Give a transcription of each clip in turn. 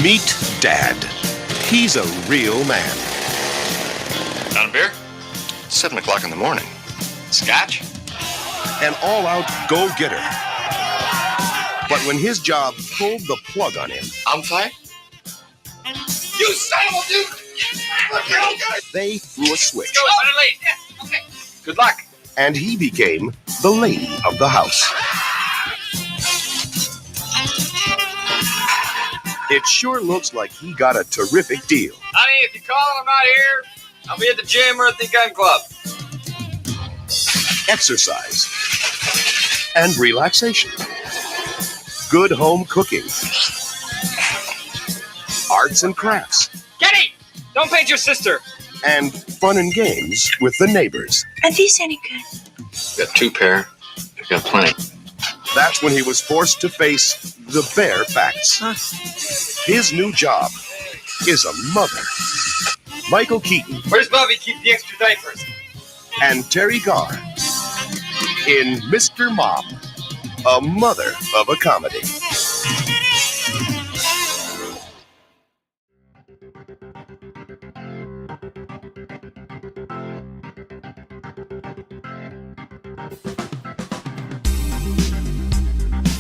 Meet Dad. He's a real man. Got a beer? 7 o'clock in the morning. Scotch? An all-out go-getter. But when his job pulled the plug on him, I'm fine. You son of a dude! they threw a switch. Go, running late. Yeah, okay. Good luck. And he became the lady of the house. It sure looks like he got a terrific deal. Honey, if you call and I'm not here, I'll be at the gym or at the gun club. Exercise and relaxation. Good home cooking. Arts and crafts. Kenny! Don't paint your sister. And fun and games with the neighbors. Are these any good? Got 2 pair. Got plenty. That's when he was forced to face the bare facts. His new job is a mother. Michael Keaton Where's Bobby keep the extra diapers? and Terry Garr in Mr. Mom, a mother of a comedy.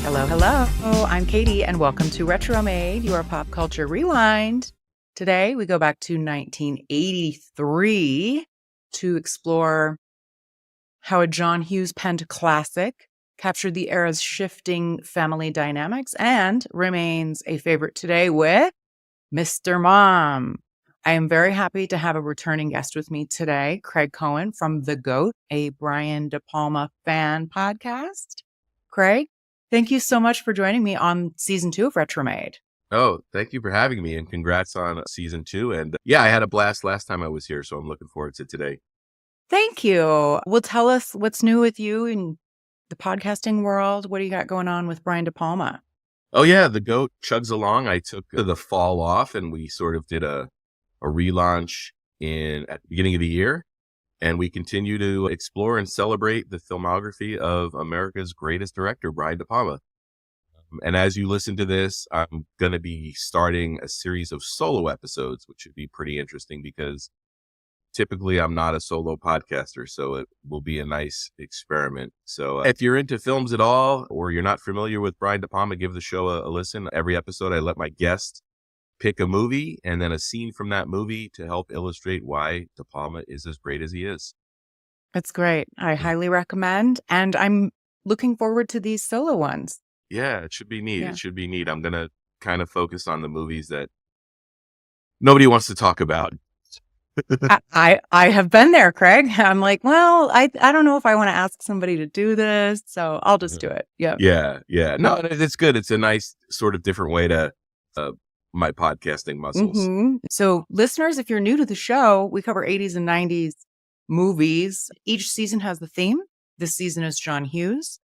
Hello, hello. I'm Katie, and welcome to Retromade, your pop culture rewind. Today, we go back to 1983 to explore how a John Hughes-penned classic captured the era's shifting family dynamics and remains a favorite today with Mr. Mom. I am very happy to have a returning guest with me today, Craig Cohen from The GOAT, a Brian DePalma Fan Podcast. Craig, thank you so much for joining me on season 2 of Retromade. Oh, thank you for having me, and congrats on season 2. And yeah, I had a blast last time I was here, so I'm looking forward to today. Thank you. Well, tell us what's new with you in the podcasting world. What do you got going on with Brian DePalma? Oh yeah, the GOAT chugs along. I took the fall off, and we sort of did a relaunch at the beginning of the year. And we continue to explore and celebrate the filmography of America's greatest director, Brian De Palma. And as you listen to this, I'm going to be starting a series of solo episodes, which should be pretty interesting because typically I'm not a solo podcaster, so it will be a nice experiment. So if you're into films at all, or you're not familiar with Brian De Palma, give the show a listen. Every episode, I let my guest pick a movie and then a scene from that movie to help illustrate why De Palma is as great as he is. It's great. I highly recommend. And I'm looking forward to these solo ones. Yeah, it should be neat. Yeah. It should be neat. I'm going to kind of focus on the movies that nobody wants to talk about. I have been there, Craig. I'm like, well, I don't know if I want to ask somebody to do this, so I'll just do it. Yeah. Yeah. No, it's good. It's a nice sort of different way to my podcasting muscles. Mm-hmm. So listeners, if you're new to the show, we cover 80s and 90s movies. Each season has the theme. This season is John Hughes.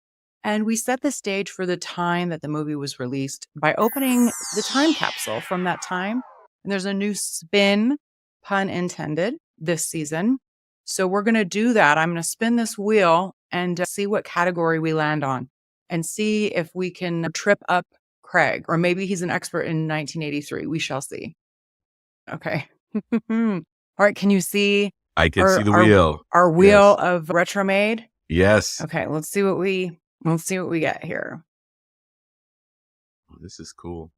And we set the stage for the time that the movie was released by opening the time capsule from that time. And there's a new spin, pun intended, this season. So we're going to do that. I'm going to spin this wheel and see what category we land on and see if we can trip up Craig, or maybe he's an expert in 1983. We shall see. Okay. All right. Can you see? I can see the wheel. Our wheel of Retromade. Yes. Okay. Let's see what we get here. This is cool.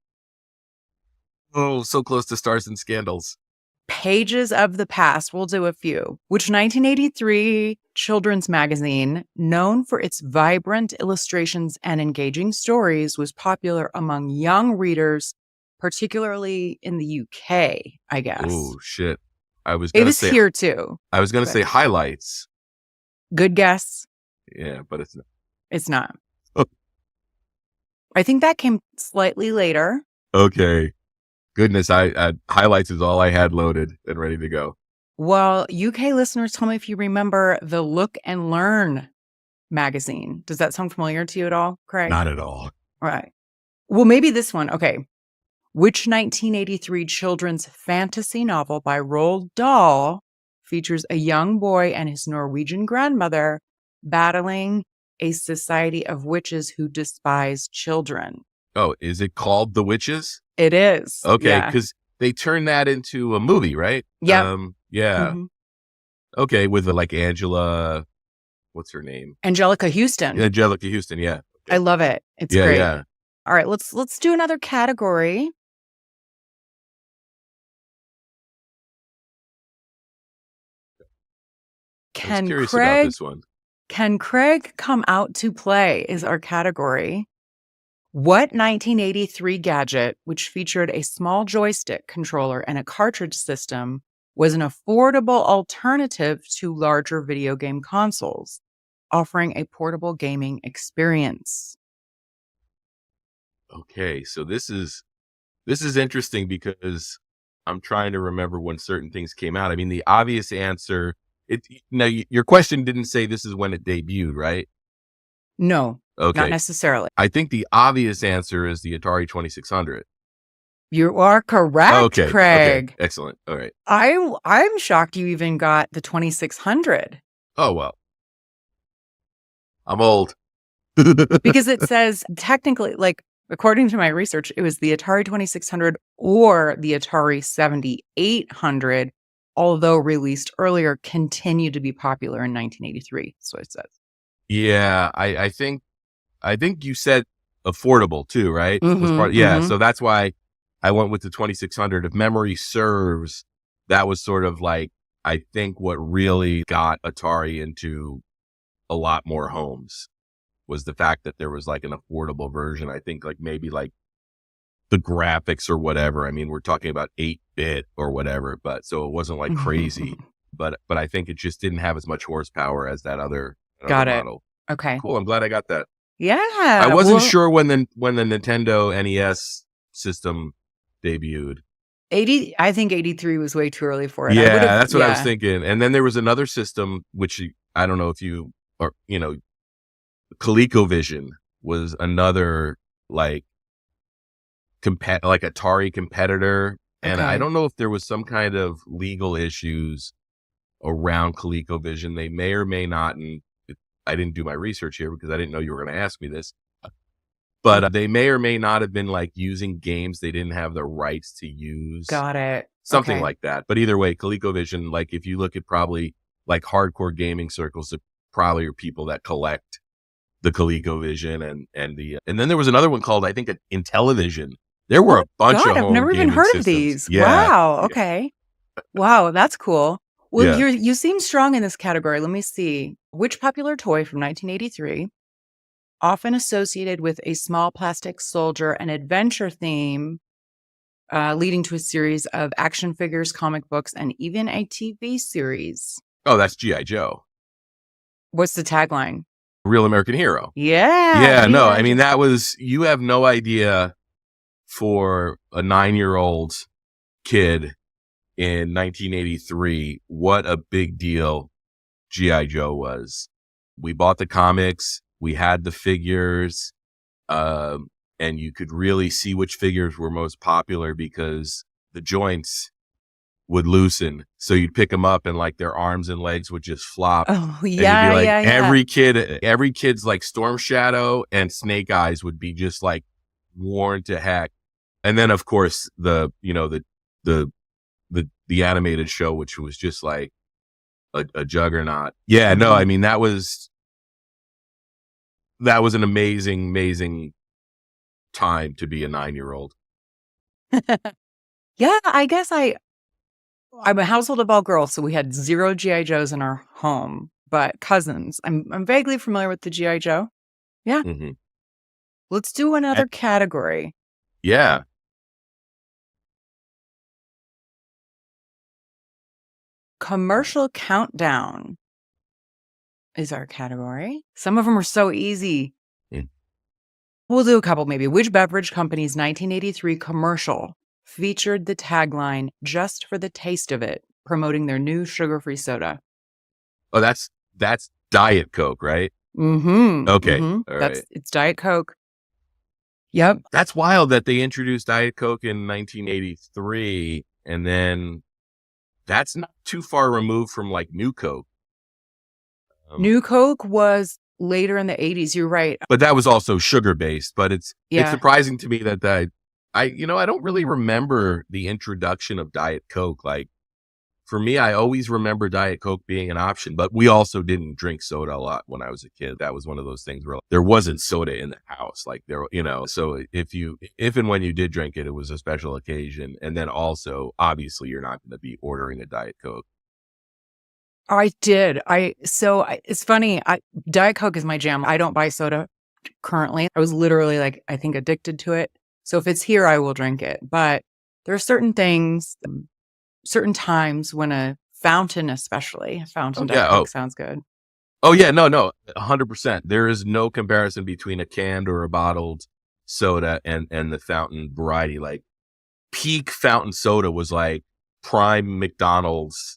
Oh, so close to Stars and Scandals. Pages of the Past. We'll do a few. Which 1983 children's magazine, known for its vibrant illustrations and engaging stories, was popular among young readers, particularly in the UK, I guess. Oh, shit. It was here too. I was going to say Highlights. Good guess. Yeah, but it's not. It's not. Oh. I think that came slightly later. Okay. Goodness, I Highlights is all I had loaded and ready to go. Well, UK listeners, tell me if you remember the Look and Learn magazine. Does that sound familiar to you at all, Craig? Not at all. All right. Well, maybe this one. Okay. Which 1983 children's fantasy novel by Roald Dahl features a young boy and his Norwegian grandmother battling a society of witches who despise children? Oh, is it called The Witches? It is. Okay, Yeah. because they turned that into a movie, right? Yep. Yeah. Mhm. Okay, with like Angela, what's her name? Angelica Houston. Angelica Houston, yeah. I love it. It's Yeah, great. yeah. All right, let's do another category. I was curious about this one. Can Craig come out to play is our category. What 1983 gadget, which featured a small joystick controller and a cartridge system, was an affordable alternative to larger video game consoles, offering a portable gaming experience? Okay, so this is interesting because I'm trying to remember when certain things came out. I mean, the obvious answer. Your question didn't say this is when it debuted, right? No, Okay. not necessarily. I think the obvious answer is the Atari 2600. You are correct, Okay. Craig. Okay. Excellent. All right. I'm shocked you even got the 2600 Oh, well. I'm old. because it says technically, like, according to my research, it was the Atari 2600 or the Atari 7800, although released earlier, continued to be popular in 1983. That's what it says. Yeah, I think you said affordable too, right? Mhm, yeah, mhm. so that's why I went with the 2600. If memory serves, that was sort of like, I think what really got Atari into a lot more homes was the fact that there was like an affordable version. I think like maybe like the graphics or whatever. I mean, we're talking about 8-bit or whatever, but so it wasn't like crazy, but I think it just didn't have as much horsepower as that other Got it. model. Okay. Cool. I'm glad I got that. Yeah. I wasn't sure when the Nintendo NES system debuted. I think 83 was way too early for it. Yeah, that's what I was thinking. And then there was another system, which I don't know if you or, ColecoVision was another like Atari competitor. And I Okay. don't know if there was some kind of legal issues around ColecoVision. They may or may not. And I didn't do my research here because I didn't know you were going to ask me this. But they may or may not have been like using games they didn't have the rights to use. Got it. Something Okay. like that. But either way, ColecoVision, like if you look at probably like hardcore gaming circles, it probably are people that collect the ColecoVision and then there was another one called, I think, Intellivision. There were a bunch of I've home never even gaming heard systems. of these. Yeah. Wow. Okay. Wow, that's cool. Well, Yeah. you seem strong in this category. Let me see. Which popular toy from 1983, often associated with a small plastic soldier and adventure theme, leading to a series of action figures, comic books, and even a TV series? Oh, that's G.I. Joe. What's the tagline? Real American Hero. Yeah. Yeah, no, G.I. I mean, Joe. that was, you have no idea for a 9-year-old kid in 1983 what a big deal G.I. Joe was. We bought the comics, we had the figures, and you could really see which figures were most popular because the joints would loosen. So you'd pick them up and like their arms and legs would just flop. Oh, And yeah, you'd be like, yeah. every kid's like Storm Shadow and Snake Eyes would be just like worn to heck. And then of course the animated show, which was just like a juggernaut. Yeah, no, I mean, that was an amazing time to be a 9-year-old. Yeah, I guess I'm a household of all girls, so we had 0 G.I. Joes in our home, but cousins. I'm vaguely familiar with the G.I. Joe. Yeah. Mm-hmm. Let's do another category. Yeah. Commercial countdown is our category. Some of them are so easy. Mm. We'll do a couple maybe. Which beverage company's 1983 commercial featured the tagline, "Just for the taste of it," promoting their new sugar-free soda? Oh, that's Diet Coke, right? Mm-hmm. Okay. Mm-hmm. All right. It's Diet Coke. Yep. That's wild that they introduced Diet Coke in 1983, and then that's not too far removed from like New Coke. New Coke was later in the 80s. You're right. But that was also sugar based. But it's Yeah. surprising to me that I don't really remember the introduction of Diet Coke. Like, for me, I always remember Diet Coke being an option, but we also didn't drink soda a lot when I was a kid. That was one of those things where there wasn't soda in the house. Like so if and when you did drink it, it was a special occasion. And then also, obviously, you're not going to be ordering a Diet Coke. I did. It's funny. Diet Coke is my jam. I don't buy soda currently. I was literally like, I think addicted to it. So if it's here, I will drink it. But there are certain things, certain times when a fountain, especially a fountain Diet Coke sounds good. Oh yeah, no, 100%. There is no comparison between a canned or a bottled soda and the fountain variety. Like, peak fountain soda was like prime McDonald's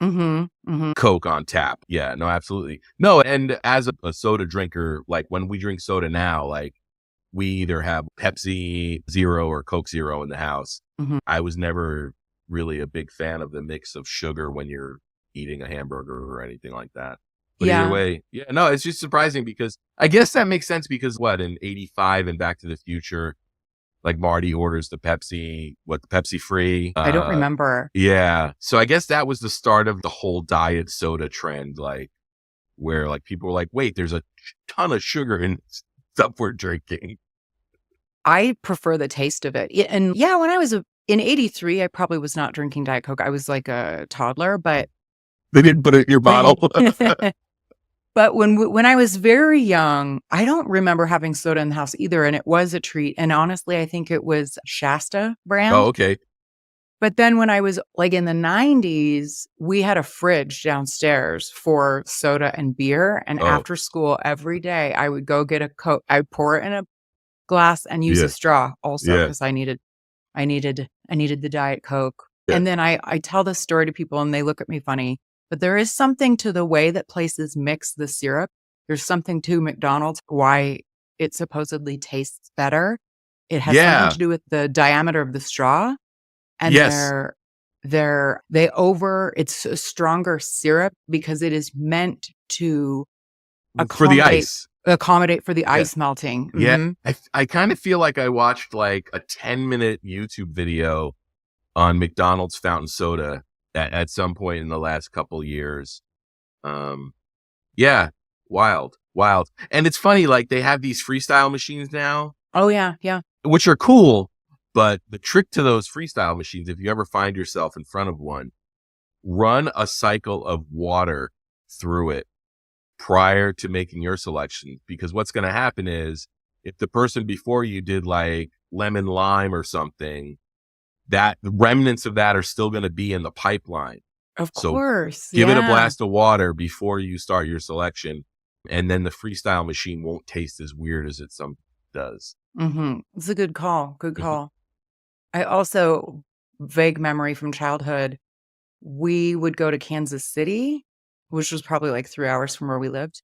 Coke on tap. Yeah, no, absolutely. No, and as a soda drinker, like when we drink soda now, like we either have Pepsi Zero or Coke Zero in the house. I was never really a big fan of the mix of sugar when you're eating a hamburger or anything like that. But either way, no, it's just surprising because I guess that makes sense because in 85 and Back to the Future, like Marty orders the Pepsi free. I don't remember. Yeah. So I guess that was the start of the whole diet soda trend, like where like people were like, wait, there's a ton of sugar in stuff we're drinking. I prefer the taste of it. And yeah, when I was in 83, I probably was not drinking Diet Coke. I was like a toddler, but they didn't put it in your bottle. But when I was very young, I don't remember having soda in the house either. And it was a treat. And honestly, I think it was Shasta brand. Oh, okay. But then when I was like in the 90s, we had a fridge downstairs for soda and beer. And after school every day, I would go get a Coke. I would pour it in a glass and use a straw also because I needed the Diet Coke. Yeah. And then I tell this story to people and they look at me funny. But there is something to the way that places mix the syrup. There's something to McDonald's, why it supposedly tastes better. It has something to do with the diameter of the straw. And it's a stronger syrup because it is meant to accommodate for the ice melting. Yeah. I kind of feel like I watched like a 10-minute YouTube video on McDonald's fountain soda at some point in the last couple years. Wild. And it's funny, like they have these freestyle machines now. Oh yeah. Which are cool. But the trick to those freestyle machines, if you ever find yourself in front of one, run a cycle of water through it prior to making your selection. Because what's going to happen is if the person before you did like lemon lime or something, that the remnants of that are still going to be in the pipeline. Of course. Give it a blast of water before you start your selection. And then the freestyle machine won't taste as weird as it does. It's a good call. Good call. I also, vague memory from childhood, we would go to Kansas City, which was probably like 3 hours from where we lived.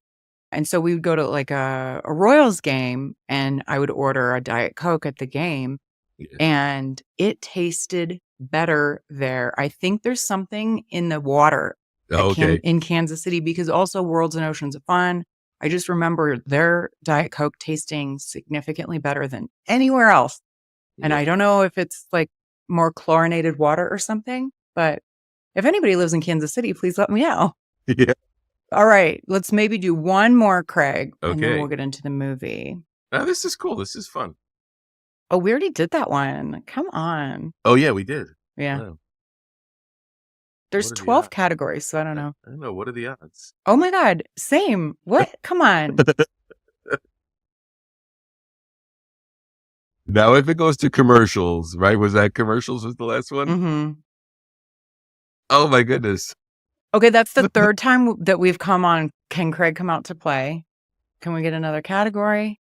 And so we would go to like a Royals game and I would order a Diet Coke at the game. Yeah. And it tasted better there. I think there's something in the water in Kansas City because also Worlds and Oceans of Fun. I just remember their Diet Coke tasting significantly better than anywhere else. And I don't know if it's like more chlorinated water or something, but if anybody lives in Kansas City, please let me know. Yeah. All right. Let's maybe do one more, Craig. Okay. And then we'll get into the movie. Oh, this is cool. This is fun. Oh, we already did that one. Come on. Oh, yeah, we did. Yeah. Oh. There's 12 categories, so I don't know. I don't know. What are the odds? Oh, my God. Same. What? Come on. Now, if it goes to commercials, right? Was that commercials was the last one? Mm-hmm. Oh, my goodness. Okay, that's the third time that we've come on. Can Craig come out to play? Can we get another category?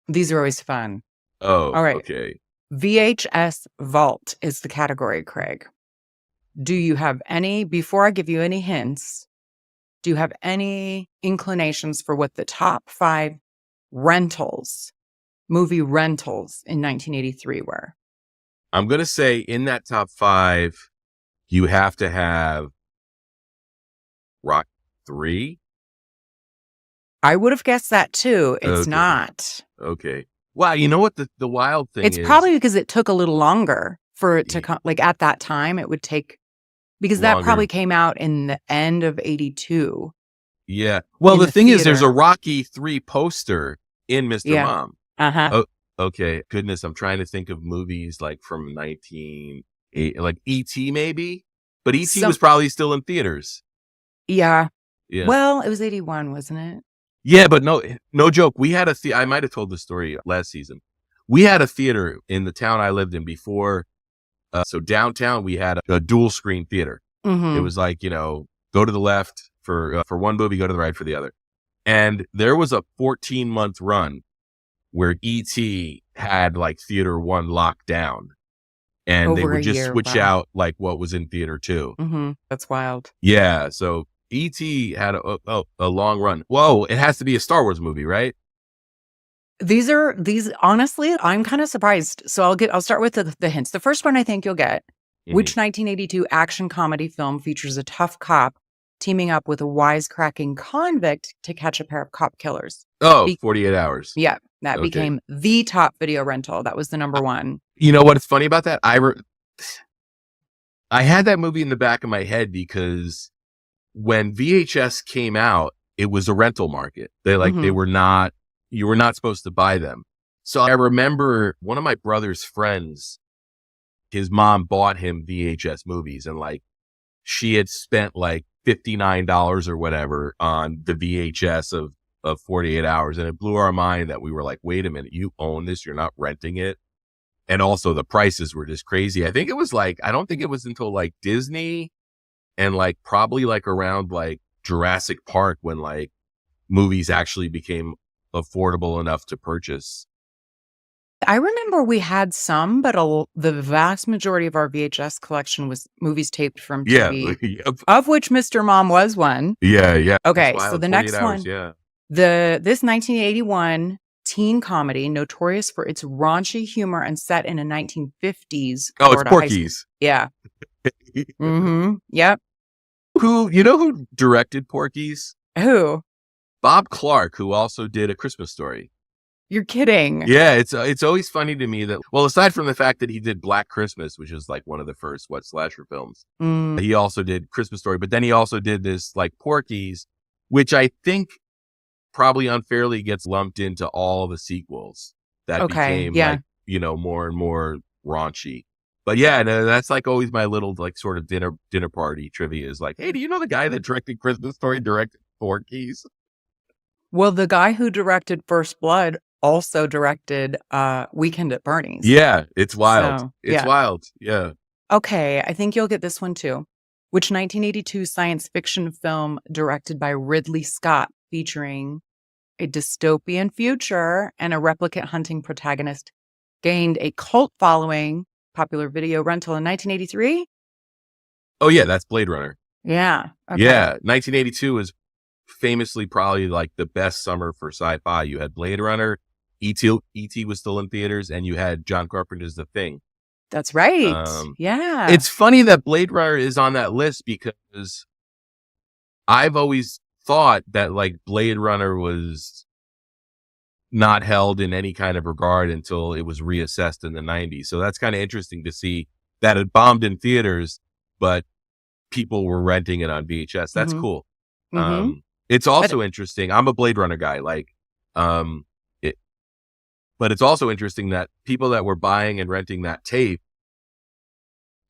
These are always fun. Oh, all right. Okay. VHS Vault is the category, Craig. Do you have any, before I give you any hints, do you have any inclinations for what the top 5 movie rentals in 1983 were? I'm going to say in that top 5, you have to have 3. I would have guessed that too. It's Okay. not. Okay. Wow. You know what the wild thing It's is? probably because it took a little longer for it to come. Like at that time, it would take, because that Longer. probably came out in the end of 82. Yeah. Well, in the the thing is, there's a theater. Rocky 3 poster in Mr. Yeah. Mom. Uh-huh. Oh, okay. Goodness, I'm trying to think of movies like from 1980, like E.T. maybe, but E.T. was probably still in theaters. Yeah. Yeah. Well, it was 81, wasn't it? Yeah, but no joke. We had I might have told the story last season. We had a theater in the town I lived in before. So downtown, we had a dual screen theater. Mm-hmm. It was like, go to the left for one movie, go to the right for the other. And there was a 14-month run where E.T. had like theater 1 locked down, and they Over would a just year. switch Wow. out like what was in theater 2. Mm-hmm. That's wild. Yeah. So E.T. had a long run. Whoa. It has to be a Star Wars movie, right? These honestly, I'm kind of surprised. So I'll start with the hints. The first one I think you'll get. Mhm. Which 1982 action comedy film features a tough cop teaming up with a wisecracking convict to catch a pair of cop killers? Oh, 48 Hours. Yeah, that Okay. became the top video rental. That was the number one. You know what's funny about that? I had that movie in the back of my head because when VHS came out, it was a rental market. They were not, you were not supposed to buy them. So I remember one of my brother's friends, his mom bought him VHS movies, and like she had spent like $59 or whatever on the VHS of 48 Hours. And it blew our mind that we were like, wait a minute, you own this, you're not renting it. And also the prices were just crazy. I think it was like, I don't think it was until like Disney and like probably like around like Jurassic Park when like movies actually became affordable enough to purchase. I remember we had some, but the vast majority of our VHS collection was movies taped from TV, Yep. of which Mr. Mom was one. Yeah. Okay, That's so wild. the next 48 Hours, one, yeah. this 1981 teen comedy, notorious for its raunchy humor and set in a 1950s. Oh, it's Florida high school. Porky's. Yeah. Mm-hmm. Yep. Who directed Porky's? Who? Bob Clark, who also did A Christmas Story. You're kidding. Yeah, it's always funny to me that, well, aside from the fact that he did Black Christmas, which is like one of the first slasher films, he also did Christmas Story, but then he also did this like Porky's, which I think probably unfairly gets lumped into all the sequels that became like, more and more raunchy. But yeah, no, that's like always my little like sort of dinner party trivia is like, hey, do you know the guy that directed Christmas Story directed Porky's? Well, the guy who directed First Blood also directed Weekend at Bernie's. Yeah, it's wild. So, it's wild. Yeah. Okay, I think you'll get this one too. Which 1982 science fiction film directed by Ridley Scott featuring a dystopian future and a replicant hunting protagonist gained a cult following, popular video rental in 1983? Oh, yeah, that's Blade Runner. Yeah. Okay. Yeah, 1982 is famously probably like the best summer for sci-fi. You had Blade Runner, E.T. was still in theaters, and you had John Carpenter's The Thing. That's right. Yeah. It's funny that Blade Runner is on that list because I've always thought that like Blade Runner was not held in any kind of regard until it was reassessed in the 90s. So that's kind of interesting to see that it bombed in theaters, but people were renting it on VHS. That's cool. It's also interesting. I'm a Blade Runner guy. But it's also interesting that people that were buying and renting that tape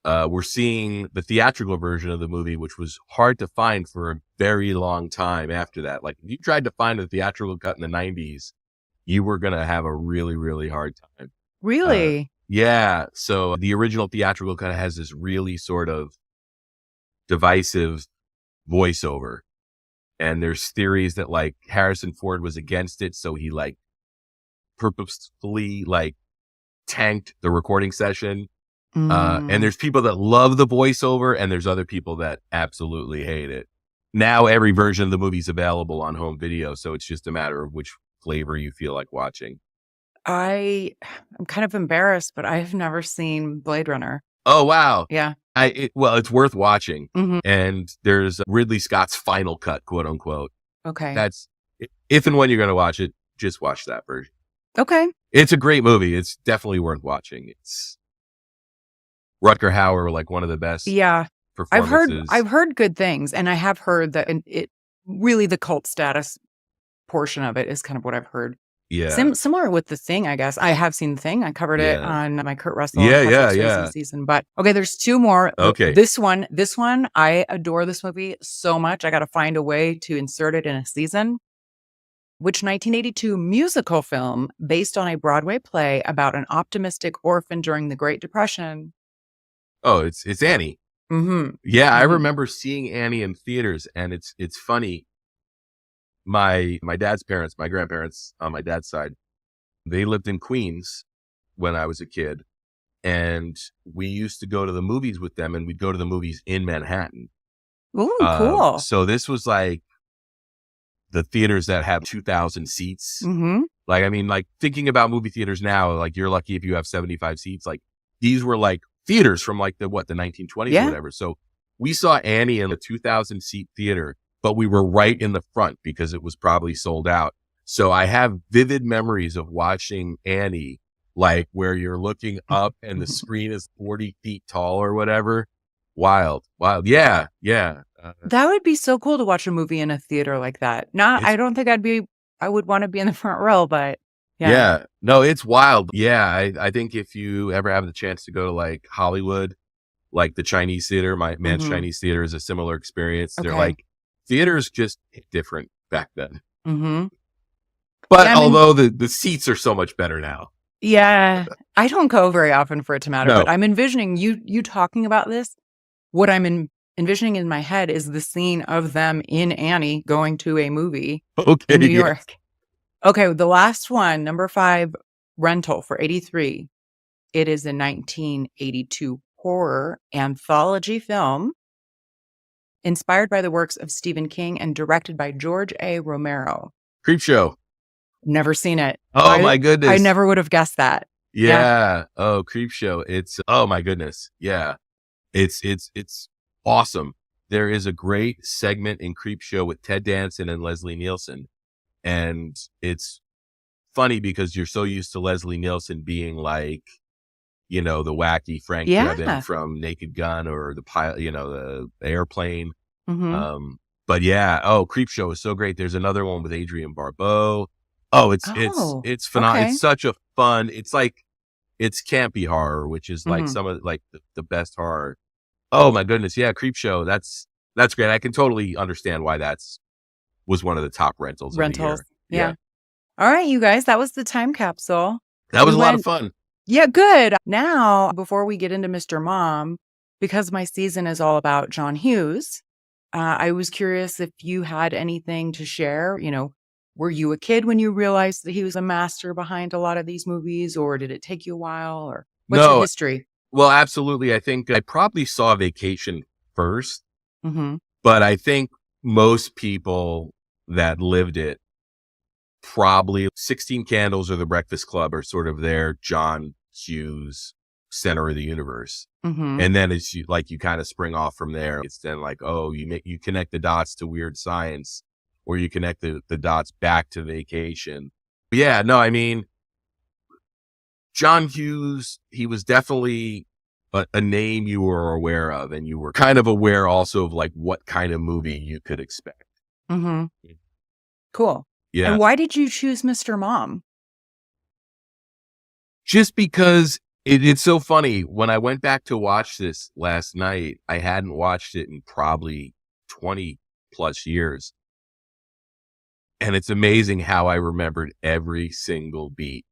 were seeing the theatrical version of the movie, which was hard to find for a very long time after that. Like if you tried to find a theatrical cut in the 90s, you were going to have a really, really hard time. Really? Yeah. So the original theatrical cut has this really sort of divisive voiceover. And there's theories that like Harrison Ford was against it. So he like purposefully like tanked the recording session. And there's people that love the voiceover and there's other people that absolutely hate it. Now every version of the movie's available on home video. So it's just a matter of which flavor you feel like watching. I'm kind of embarrassed, but I've never seen Blade Runner. Oh, wow. Yeah. Well, it's worth watching. Mm-hmm. And there's Ridley Scott's final cut, quote unquote. Okay. That's if and when you're going to watch it, just watch that version. Okay. It's a great movie. It's definitely worth watching. It's Rutger Hauer, like one of the best performances. I've heard good things, and I have heard that it really the cult status portion of it is kind of what I've heard. Yeah. Similar with The Thing, I guess. I have seen The Thing. I covered it on my Kurt Russell season. But okay, there's two more. Okay. This one, I adore this movie so much. I got to find a way to insert it in a season. Which 1982 musical film based on a Broadway play about an optimistic orphan during the Great Depression? Oh, it's Annie. Mm-hmm. Yeah, Mm-hmm. I remember seeing Annie in theaters, and it's funny. My dad's parents, my grandparents on my dad's side, they lived in Queens when I was a kid, and we used to go to the movies with them, and we'd go to the movies in Manhattan. Ooh, cool. So this was like the theaters that have 2,000 seats. Mm-hmm. Like, I mean, like thinking about movie theaters now, like you're lucky if you have 75 seats. Like these were like theaters from like the 1920s or whatever. So we saw Annie in a 2,000 seat theater, but we were right in the front because it was probably sold out. So I have vivid memories of watching Annie, like where you're looking up and the screen is 40 feet tall or whatever. Wild. Yeah. That would be so cool to watch a movie in a theater like that. I don't think I would want to be in the front row, but yeah. No, it's wild. Yeah. I think if you ever have the chance to go to like Hollywood, like the Chinese theater, my man's Chinese theater is a similar experience. Okay. They're like, theaters just hit different back then. Mm-hmm. But although the seats are so much better now. Yeah. I don't go very often for it to matter, No. but I'm envisioning you talking about this. What I'm envisioning in my head is the scene of them in Annie going to a movie in New York. Okay, the last one, number 5, Rental for 83. It is a 1982 horror anthology film inspired by the works of Stephen King and directed by George A. Romero. Creepshow. Never seen it. Oh, my goodness. I never would have guessed that. Yeah. Oh, Creepshow. It's, oh my goodness. Yeah. It's awesome. There is a great segment in Creepshow with Ted Danson and Leslie Nielsen. And it's funny because you're so used to Leslie Nielsen being like, you know, the wacky Frank Drebin from Naked Gun or the pilot, you know, the Airplane. Mm-hmm. But yeah, Creepshow is so great. There's another one with Adrienne Barbeau. It's phenomenal. Okay. It's such a fun, it's campy horror, which is like some of like the best horror. Oh my goodness. Yeah. Creepshow. That's great. I can totally understand why was one of the top rentals of the year. Yeah. All right, you guys, that was the time capsule. That was a lot of fun. Yeah, good. Now, before we get into Mr. Mom, because my season is all about John Hughes, I was curious if you had anything to share. You know, were you a kid when you realized that he was a master behind a lot of these movies, or did it take you a while, or what's your history? Well, absolutely. I think I probably saw Vacation first, but I think most people that lived it, probably 16 Candles or The Breakfast Club are sort of their John Hughes center of the universe. And then it's you kind of spring off from there. It's then like, you connect the dots to Weird Science, or you connect the dots back to Vacation. But yeah, no, I mean, John Hughes, he was definitely a name you were aware of, and you were kind of aware also of like what kind of movie you could expect. Cool. Yeah. And why did you choose Mr. Mom? Just because it's so funny. When I went back to watch this last night, I hadn't watched it in probably 20 plus years. And it's amazing how I remembered every single beat.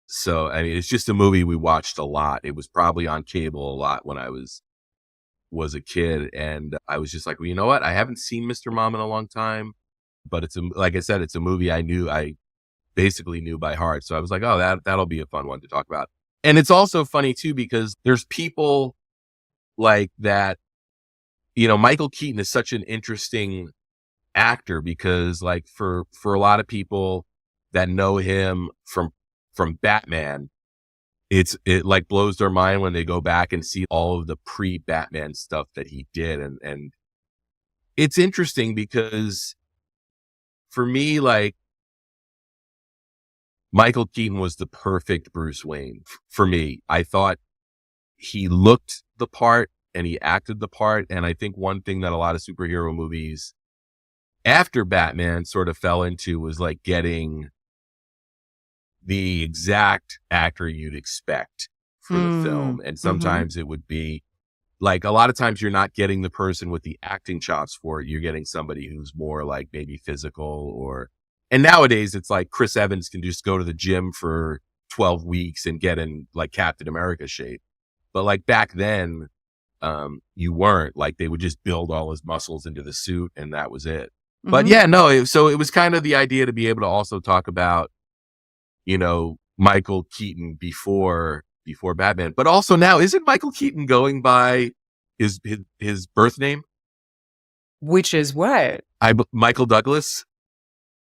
So, I mean, it's just a movie we watched a lot. It was probably on cable a lot when I was a kid. And I was just like, well, you know what? I haven't seen Mr. Mom in a long time, but like I said, it's a movie I basically knew by heart. So I was like, oh, that'll be a fun one to talk about. And it's also funny too, because there's people like that, you know, Michael Keaton is such an interesting actor because like for a lot of people that know him from Batman, it like blows their mind when they go back and see all of the pre-Batman stuff that he did. And it's interesting because for me, like, Michael Keaton was the perfect Bruce Wayne for me. I thought he looked the part and he acted the part. And I think one thing that a lot of superhero movies after Batman sort of fell into was like getting the exact actor you'd expect for the film. And sometimes it would be like, a lot of times you're not getting the person with the acting chops for it. You're getting somebody who's more like maybe physical and nowadays it's like Chris Evans can just go to the gym for 12 weeks and get in like Captain America shape. But like back then, you weren't. Like they would just build all his muscles into the suit and that was it. But yeah, no, so it was kind of the idea to be able to also talk about, you know, Michael Keaton before Batman. But also now, isn't Michael Keaton going by his birth name? Which is what? Michael Douglas.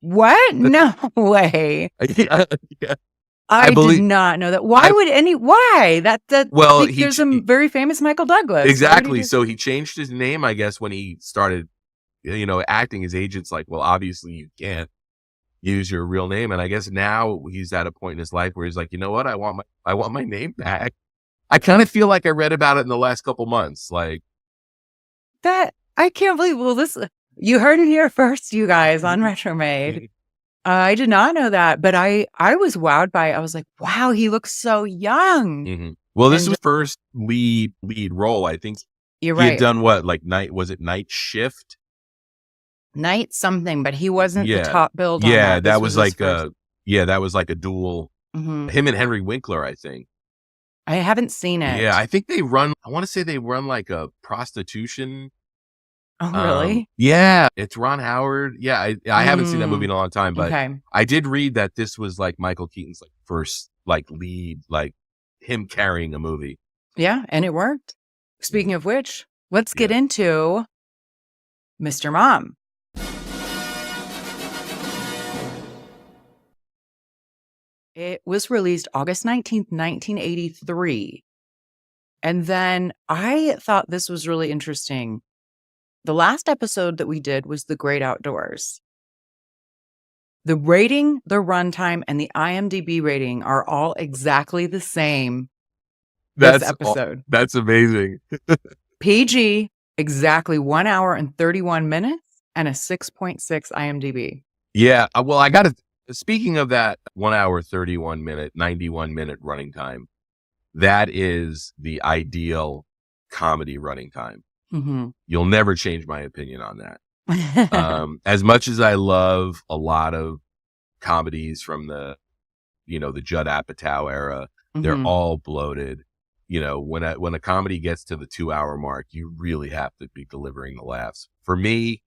What? No way. Yeah. I did not know that. Why? Well, there's a very famous Michael Douglas. Exactly. So he changed his name, I guess, when he started, you know, acting. His agent's like, well, obviously you can't use your real name. And I guess now he's at a point in his life where he's like, you know what? I want my name back. I kind of feel like I read about it in the last couple months. Like that. I can't believe, you heard it here first, you guys, on Retromade. I did not know that, but I was wowed by it. I was like, wow, he looks so young. Well, this was first lead role. I think you're he right. had done what, like Night Shift? Night something, but he wasn't the top build. Yeah, on that was like a duel. Him and Henry Winkler, I think. I haven't seen it. Yeah, I think I want to say they run like a prostitution. Oh, really? Yeah, it's Ron Howard. Yeah, I haven't seen that movie in a long time, but I did read that this was like Michael Keaton's like first like lead, like him carrying a movie. Yeah, and it worked. Speaking of which, let's get into Mr. Mom. It was released August 19th, 1983. And then I thought this was really interesting. The last episode that we did was The Great Outdoors. The rating, the runtime, and the IMDb rating are all exactly the same this episode. That's amazing. PG, exactly 1 hour and 31 minutes, and a 6.6 IMDb. Yeah, well, speaking of that 1 hour, 31 minute, 91 minute running time, that is the ideal comedy running time. You'll never change my opinion on that. As much as I love a lot of comedies from the Judd Apatow era, they're all bloated. You know, when a comedy gets to the 2 hour mark, you really have to be delivering the laughs. For me,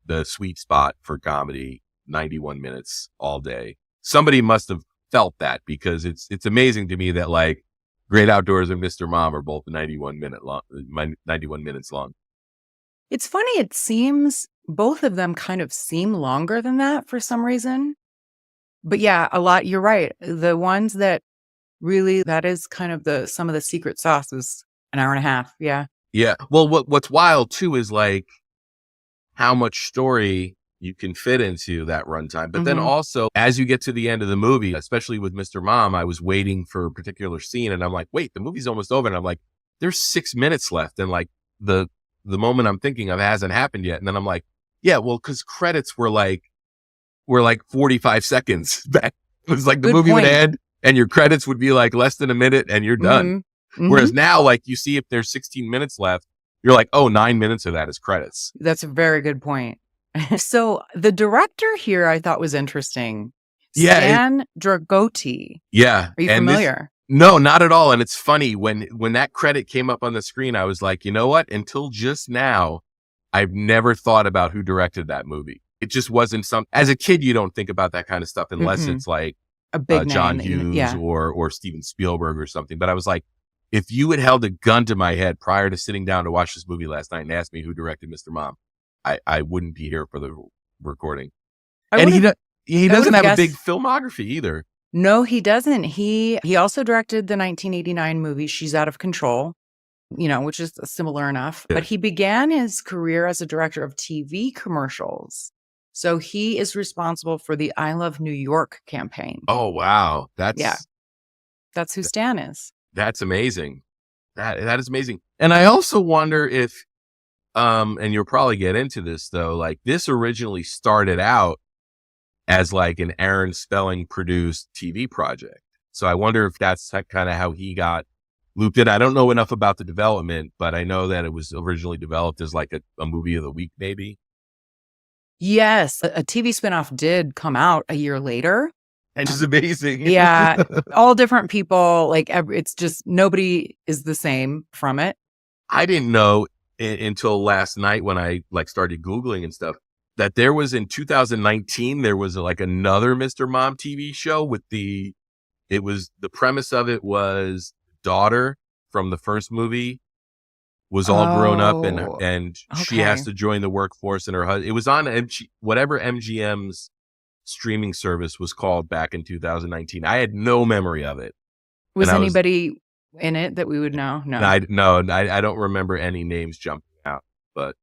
the sweet spot for comedy, 91 minutes all day. Somebody must have felt that, because it's amazing to me that like Great Outdoors and Mr. Mom are both 91 minutes long. It's funny. It seems both of them kind of seem longer than that for some reason. But yeah, a lot. You're right. The ones that really, that is kind of some of the secret sauce is an hour and a half. Yeah. Yeah. Well, what's wild too is like how much story you can fit into that runtime. But then also, as you get to the end of the movie, especially with Mr. Mom, I was waiting for a particular scene and I'm like, wait, the movie's almost over. And I'm like, there's 6 minutes left. And like the moment I'm thinking of hasn't happened yet. And then I'm like, yeah, well, because credits were like 45 seconds back. It was like the movie would end and your credits would be like less than a minute and you're done. Whereas now, like you see if there's 16 minutes left, you're like, oh, 9 minutes of that is credits. That's a very good point. So the director here I thought was interesting. Yeah. Stan Dragotti. Yeah. Are you familiar? No, not at all. And it's funny, when that credit came up on the screen, I was like, you know what? Until just now, I've never thought about who directed that movie. It just wasn't as a kid, you don't think about that kind of stuff unless it's like a big John name, Hughes or Steven Spielberg or something. But I was like, if you had held a gun to my head prior to sitting down to watch this movie last night and asked me who directed Mr. Mom, I wouldn't be here for the recording. And he doesn't have a big filmography either. No, he doesn't. He also directed the 1989 movie She's Out of Control, which is similar enough. Yeah. But he began his career as a director of TV commercials. So he is responsible for the I Love New York campaign. Oh, wow. That's who Stan is. That's amazing. That is amazing. And I also wonder if, and you'll probably get into this though, like this originally started out as like an Aaron Spelling produced TV project. So I wonder if that's kind of how he got looped in. I don't know enough about the development, but I know that it was originally developed as like a movie of the week, maybe. Yes, a TV spinoff did come out a year later. And it's amazing. Yeah, all different people. Like it's just nobody is the same from it. I didn't know until last night when I like started Googling and stuff that there was in 2019, there was like another Mr. Mom TV show the premise of it was daughter from the first movie was all grown up and she has to join the workforce and her husband. It was on whatever MGM's streaming service was called back in 2019. I had no memory of it. Was anybody in it that we would know? No. I don't remember any names jumping out, but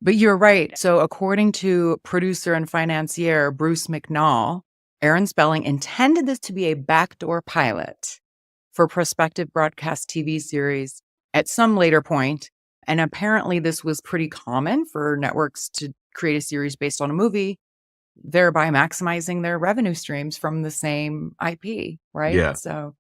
you're right. So according to producer and financier Bruce McNall, Aaron Spelling intended this to be a backdoor pilot for prospective broadcast TV series at some later point. And apparently this was pretty common for networks to create a series based on a movie, thereby maximizing their revenue streams from the same IP, right? Yeah. So,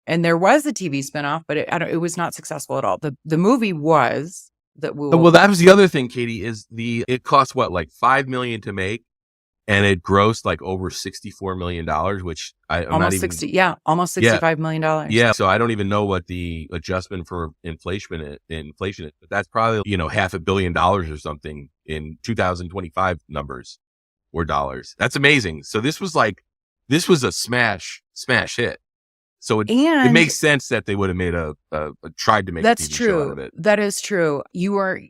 and there was a TV spinoff, but it was not successful at all. The movie was that well, that was the other thing, Katie, is it cost what, like $5 million to make, and it grossed like over $64 million, which almost $65 million. Yeah. So I don't even know what the adjustment for inflation is, but that's probably, $500 million or something in 2025 numbers or dollars. That's amazing. So this was a smash hit. So it makes sense that they would have made tried to make a TV show out of it. That is true. You were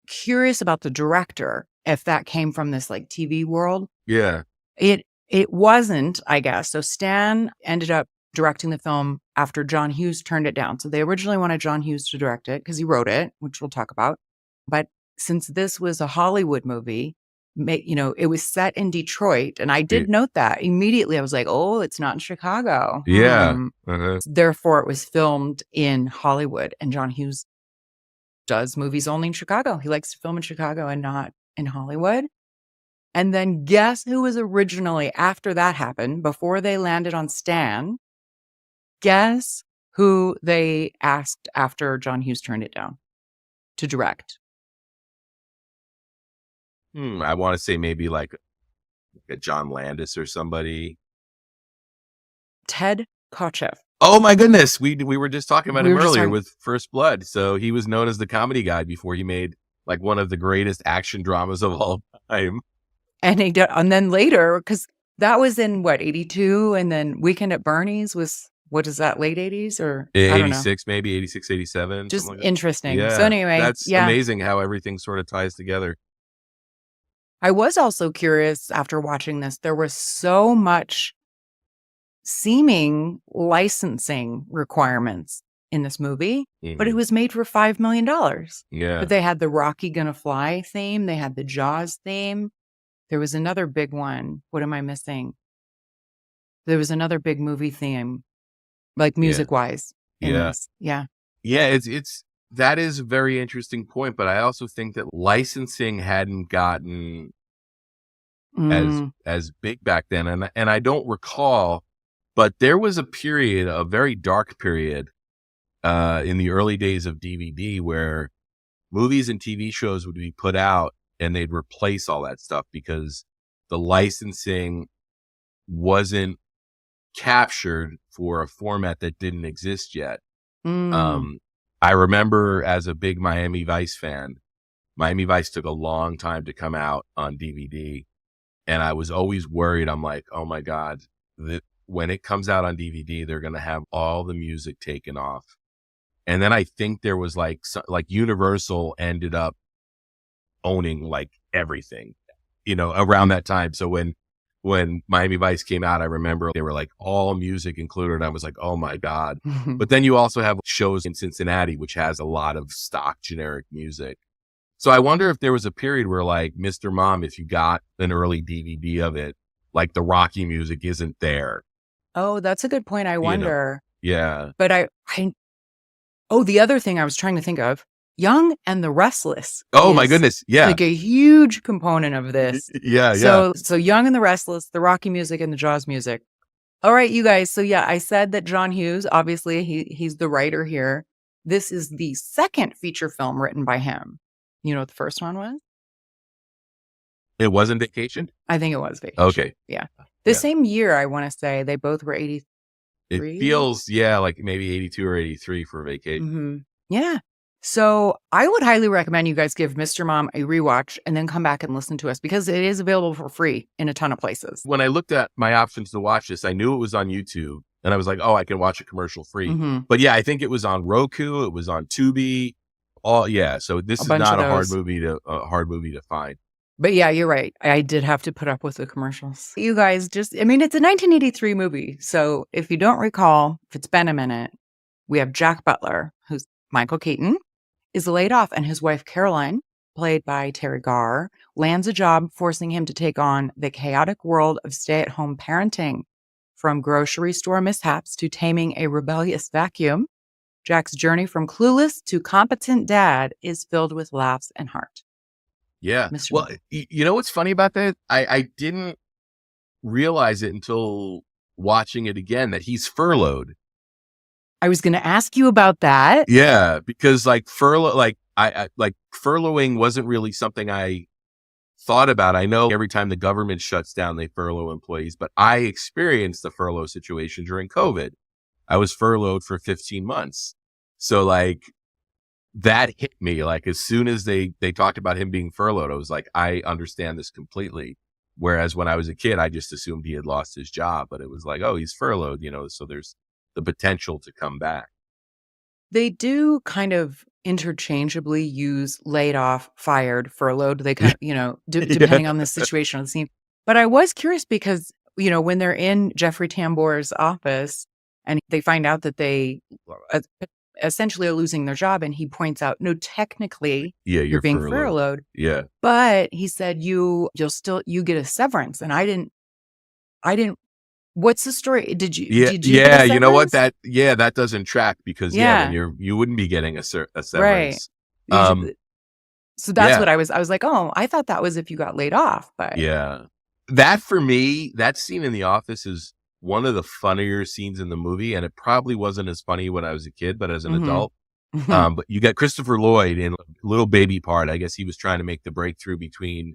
curious about the director, if that came from this like TV world. Yeah. It wasn't, I guess. So Stan ended up directing the film after John Hughes turned it down. So they originally wanted John Hughes to direct it because he wrote it, which we'll talk about. But since this was a Hollywood movie, it was set in Detroit. And I did note that immediately. I was like, oh, it's not in Chicago. Yeah. Therefore, it was filmed in Hollywood. And John Hughes does movies only in Chicago. He likes to film in Chicago and not in Hollywood. And then guess who was originally, after that happened, before they landed on Stan, guess who they asked after John Hughes turned it down to direct? I want to say maybe like a John Landis or somebody. Ted Kotcheff. Oh my goodness. We were just talking about him earlier with First Blood. So he was known as the comedy guy before he made like one of the greatest action dramas of all time. And then later, because that was in 82, and then Weekend at Bernie's was, what is that, late 80s or 86, maybe 86, 87. Just like interesting. Yeah, so anyway, that's amazing how everything sort of ties together. I was also curious after watching this. There was so much seeming licensing requirements in this movie, but it was made for $5 million. Yeah. But they had the Rocky Gonna Fly theme. They had the Jaws theme. There was another big one. What am I missing? There was another big movie theme, like music-wise. Yeah. Yeah. Yeah, that is a very interesting point, but I also think that licensing hadn't gotten as big back then. And I don't recall, but there was a very dark period in the early days of DVD where movies and TV shows would be put out and they'd replace all that stuff because the licensing wasn't captured for a format that didn't exist yet. I remember as a big Miami Vice fan, Miami Vice took a long time to come out on DVD. And I was always worried. I'm like, oh my God, when it comes out on DVD, they're going to have all the music taken off. And then I think there was like Universal ended up owning like everything, around that time. So when when Miami Vice came out, I remember they were like all music included. And I was like, oh my God. But then you also have shows in Cincinnati, which has a lot of stock generic music. So I wonder if there was a period where like Mr. Mom, if you got an early DVD of it, like the Rocky music isn't there. Oh, that's a good point. I wonder. Yeah. But the other thing I was trying to think of, Young and the Restless. Oh my goodness. Yeah. Like a huge component of this. Yeah. So Young and the Restless, the Rocky music and the Jaws music. All right, you guys. So yeah, I said that John Hughes, obviously he's the writer here. This is the second feature film written by him. You know what the first one was? It wasn't Vacation? I think it was Vacation. Okay. Yeah. The same year, I want to say. They both were 83. It feels, like maybe 82 or 83 for Vacation. Mm-hmm. Yeah. So I would highly recommend you guys give Mr. Mom a rewatch and then come back and listen to us because it is available for free in a ton of places. When I looked at my options to watch this, I knew it was on YouTube and I was like, oh, I can watch it commercial free. Mm-hmm. But yeah, I think it was on Roku. It was on Tubi. So this is not a hard movie to find. But yeah, you're right. I did have to put up with the commercials. You guys it's a 1983 movie. So if you don't recall, if it's been a minute, we have Jack Butler, who's Michael Keaton, is laid off, and his wife, Caroline, played by Terry Garr, lands a job forcing him to take on the chaotic world of stay-at-home parenting. From grocery store mishaps to taming a rebellious vacuum, Jack's journey from clueless to competent dad is filled with laughs and heart. Yeah. Mr. Well, you know what's funny about that? I didn't realize it until watching it again that he's furloughed. I was going to ask you about that. Yeah, because furloughing wasn't really something I thought about. I know every time the government shuts down, they furlough employees, but I experienced the furlough situation during COVID. I was furloughed for 15 months. So like that hit me. Like as soon as they talked about him being furloughed, I was like, I understand this completely. Whereas when I was a kid, I just assumed he had lost his job, but it was like, oh, he's furloughed, so there's the potential to come back. They do kind of interchangeably use laid off, fired, furloughed. They kind of, depending on the situation on the scene. But I was curious because, when they're in Jeffrey Tambor's office and they find out that they essentially are losing their job, and he points out, no, technically you're being furloughed. Yeah. But he said you get a severance, and I didn't. What's the story? Did you get a severance? You know what? That doesn't track because then you wouldn't be getting a severance. Right. So that's what I was like, oh, I thought that was if you got laid off, but yeah. That for me, that scene in the office is one of the funnier scenes in the movie, and it probably wasn't as funny when I was a kid, but as an adult. But you got Christopher Lloyd in a little baby part. I guess he was trying to make the breakthrough between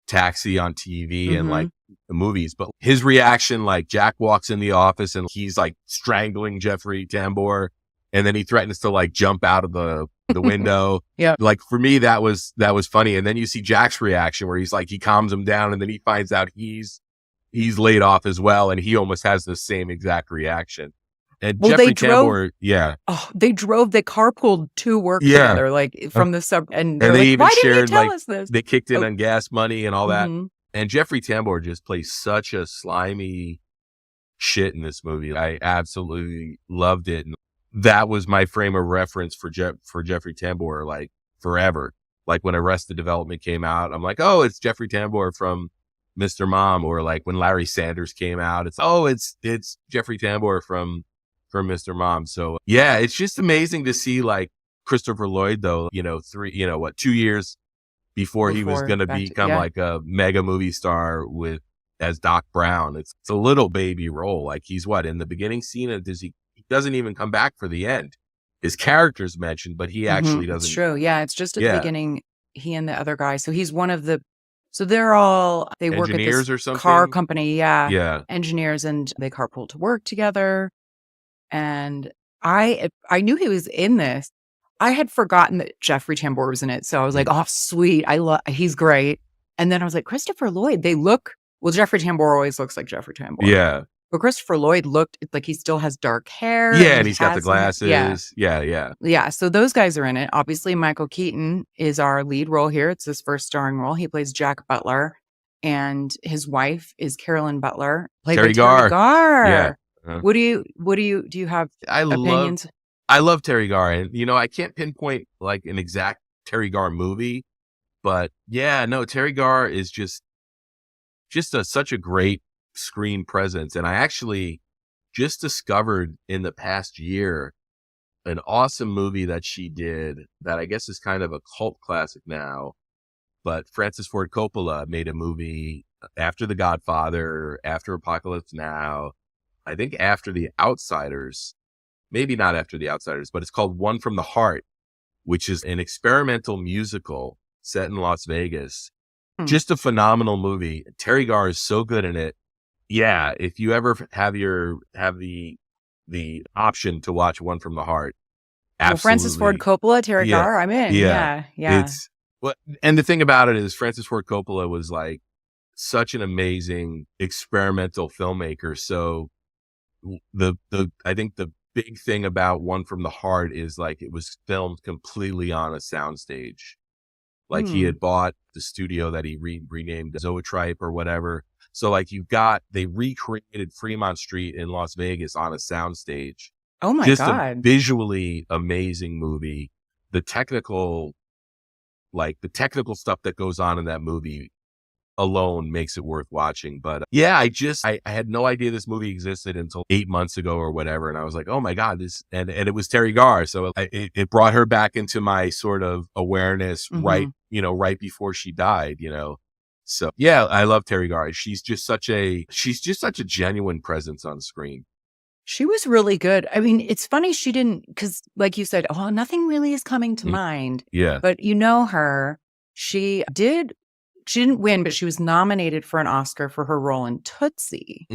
Taxi on TV and like the movies. But his reaction, like Jack walks in the office and he's like strangling Jeffrey Tambor, and then he threatens to like jump out of the window. Yeah. Like for me, that was funny. And then you see Jack's reaction where he's like, he calms him down, and then he finds out he's laid off as well, and he almost has the same exact reaction. And Jeffrey Tambor, they carpooled to work together, like from the sub, and they like, even why shared didn't you tell us this? They kicked in on gas money and all that. And Jeffrey Tambor just plays such a slimy shit in this movie. I absolutely loved it. And that was my frame of reference for Jeffrey Tambor, like forever. Like when Arrested Development came out, I'm like, oh, it's Jeffrey Tambor from Mr. Mom. Or like when Larry Sanders came out, it's Jeffrey Tambor from Mr. Mom. So yeah, it's just amazing to see like Christopher Lloyd though, 2 years before he was going to become like a mega movie star as Doc Brown. It's a little baby role. Like he's in the beginning scene of he doesn't even come back for the end. His character's mentioned, but he actually doesn't. It's true. Yeah. It's just at the beginning, he and the other guy. So he's one of so they work at this or something? car company. Yeah. Yeah. Engineers, and they carpool to work together. And I knew he was in this. I had forgotten that Jeffrey Tambor was in it. So I was like, oh, sweet. He's great. And then I was like, Christopher Lloyd, Jeffrey Tambor always looks like Jeffrey Tambor. Yeah. But Christopher Lloyd looked like he still has dark hair. Yeah. And he's got the glasses. Yeah. Yeah. So those guys are in it. Obviously, Michael Keaton is our lead role here. It's his first starring role. He plays Jack Butler. and his wife is Carolyn Butler, played Terry by Garr. Terry Garr. Yeah. What do you have opinions? I love Terry Garr. And, I can't pinpoint like an exact Terry Garr movie, but yeah, no, Terry Garr is just such a great screen presence. And I actually just discovered in the past year an awesome movie that she did that I guess is kind of a cult classic now. But Francis Ford Coppola made a movie after The Godfather, after Apocalypse Now, I think after The Outsiders, maybe not after The Outsiders, but it's called One from the Heart, which is an experimental musical set in Las Vegas. Just a phenomenal movie. Terry Garr is so good in it. Yeah, if you ever have the option to watch One from the Heart, absolutely. Well, Francis Ford Coppola, Terry Garr, I'm in. Yeah. And the thing about it is Francis Ford Coppola was like such an amazing experimental filmmaker. So I think the big thing about One from the Heart is like it was filmed completely on a soundstage. Like he had bought the studio that he renamed Zoetripe or whatever. So like they recreated Fremont Street in Las Vegas on a soundstage. Oh my God. Just a visually amazing movie. The technical stuff that goes on in that movie alone makes it worth watching. But yeah, I had no idea this movie existed until 8 months ago or whatever. And I was like, oh my God, and it was Terry Garr. So it brought her back into my sort of awareness right before she died, So yeah, I love Terry Garr. She's just such a genuine presence on screen. She was really good. I mean, it's funny she didn't, because like you said, nothing really is coming to mind. Yeah. But her, she didn't win, but she was nominated for an Oscar for her role in Tootsie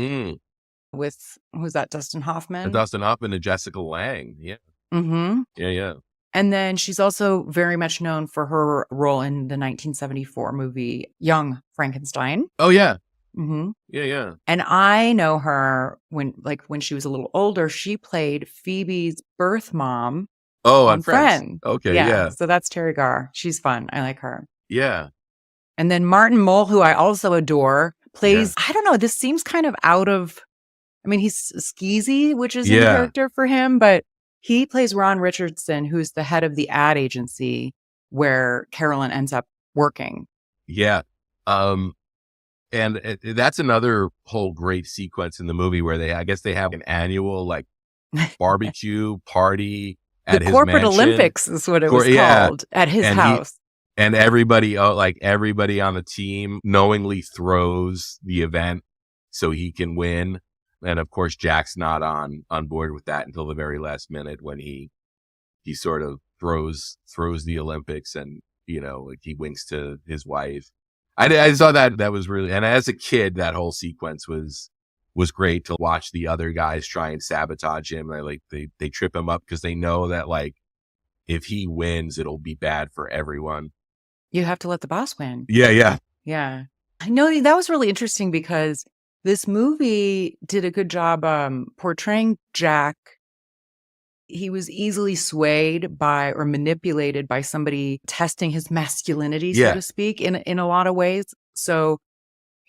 with, who's that, Dustin Hoffman? Dustin Hoffman and Jessica Lange. Yeah. Mm-hmm. Yeah. And then she's also very much known for her role in the 1974 movie Young Frankenstein. Oh, yeah. Mm-hmm. Yeah. And I know her when she was a little older, she played Phoebe's birth mom. On Friends. Okay, yeah. So that's Terry Garr. She's fun. I like her. Yeah. And then Martin Mull, who I also adore, plays, I don't know, this seems kind of out of, I mean, he's skeezy, which is in character for him, but he plays Ron Richardson, who's the head of the ad agency where Carolyn ends up working. Yeah. And that's another whole great sequence in the movie where they have an annual like barbecue party at his corporate mansion. Olympics is what it was called at his house. And everybody on the team knowingly throws the event so he can win. And of course, Jack's not on board with that until the very last minute when he sort of throws the Olympics and, like he winks to his wife. I saw that was really, and as a kid, that whole sequence was great to watch the other guys try and sabotage him. They trip him up because they know that like if he wins, it'll be bad for everyone. You have to let the boss win. Yeah. I know that was really interesting because this movie did a good job portraying Jack. He was easily swayed by or manipulated by somebody testing his masculinity, so to speak, in a lot of ways. So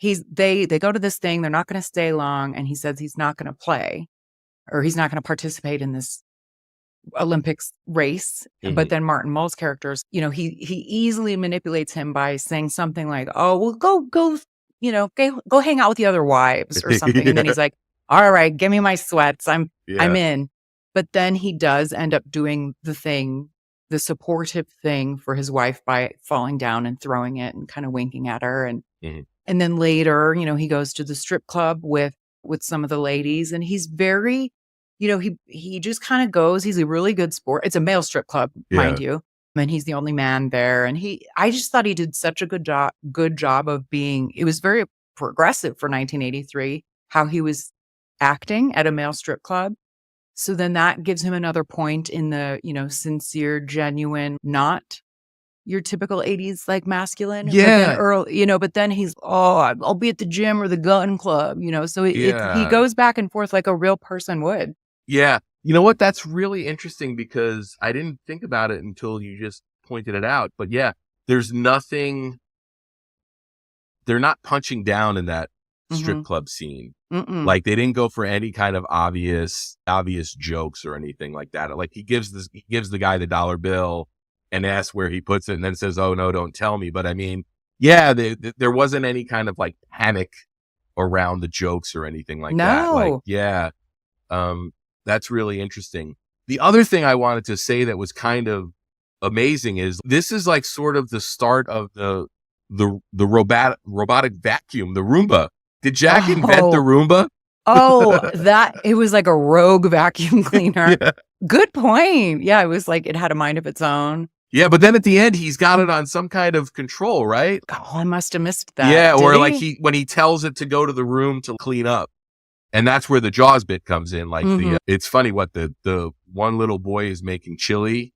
they go to this thing, they're not going to stay long, and he says he's not going to play or he's not going to participate in this Olympics race. Mm-hmm. But then Martin Mull's characters, he easily manipulates him by saying something like, "Oh, well, go hang out with the other wives," or something. And then he's like, "All right, give me my sweats. I'm in." But then he does end up doing the supportive thing for his wife by falling down and throwing it and kind of winking at her. And and then later, he goes to the strip club with some of the ladies, and he's very, he just kind of goes. He's a really good sport. It's a male strip club, mind you, and he's the only man there. And I just thought he did such a good job of being. It was very progressive for 1983 how he was acting at a male strip club. So then that gives him another point in the, sincere, genuine, not your typical 80s like masculine. Yeah. But then he's, I'll be at the gym or the gun club, so he goes back and forth like a real person would. Yeah. You know what? That's really interesting because I didn't think about it until you just pointed it out. But yeah, there's nothing they're not punching down in that strip club scene. Like they didn't go for any kind of obvious jokes or anything like that. Like he gives the guy the dollar bill and asks where he puts it and then says, "Oh no, don't tell me." But I mean, yeah, there wasn't any kind of like panic around the jokes or anything like that. Like, yeah, that's really interesting. The other thing I wanted to say that was kind of amazing is this is like sort of the start of the robotic vacuum, the Roomba. Did Jack invent the Roomba? It was like a rogue vacuum cleaner. Yeah. Good point. Yeah, it was like it had a mind of its own. Yeah, but then at the end, he's got it on some kind of control, right? Oh, I must have missed that. Yeah, Did or he? like when he tells it to go to the room to clean up. And that's where the Jaws bit comes in. Like it's funny what the one little boy is making chili,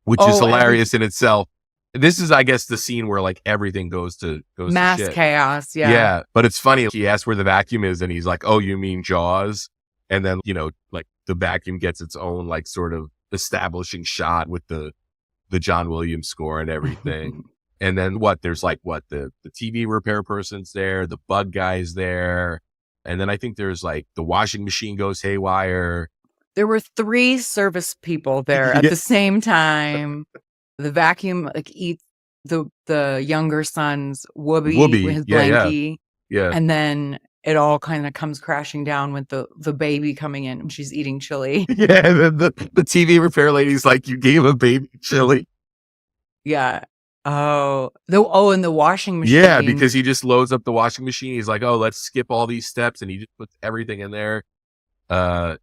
which is hilarious in itself. This is, I guess, the scene where like everything goes to mass shit. chaos. Yeah. Yeah. But it's funny. He asks where the vacuum is and he's like, "Oh, you mean Jaws?" And then, like the vacuum gets its own like sort of establishing shot with the John Williams score and everything. And then there's like the TV repair person's there, the bug guy's there. And then I think there's like the washing machine goes haywire. There were 3 service people there at the same time. The vacuum like eats the younger son's Whoopi with his blankie. Yeah. And then it all kind of comes crashing down with the baby coming in and she's eating chili. Yeah. And then the TV repair lady's like, "You gave a baby chili." Yeah. And the washing machine. Yeah, because he just loads up the washing machine. He's like, "Oh, let's skip all these steps," and he just puts everything in there. Yeah,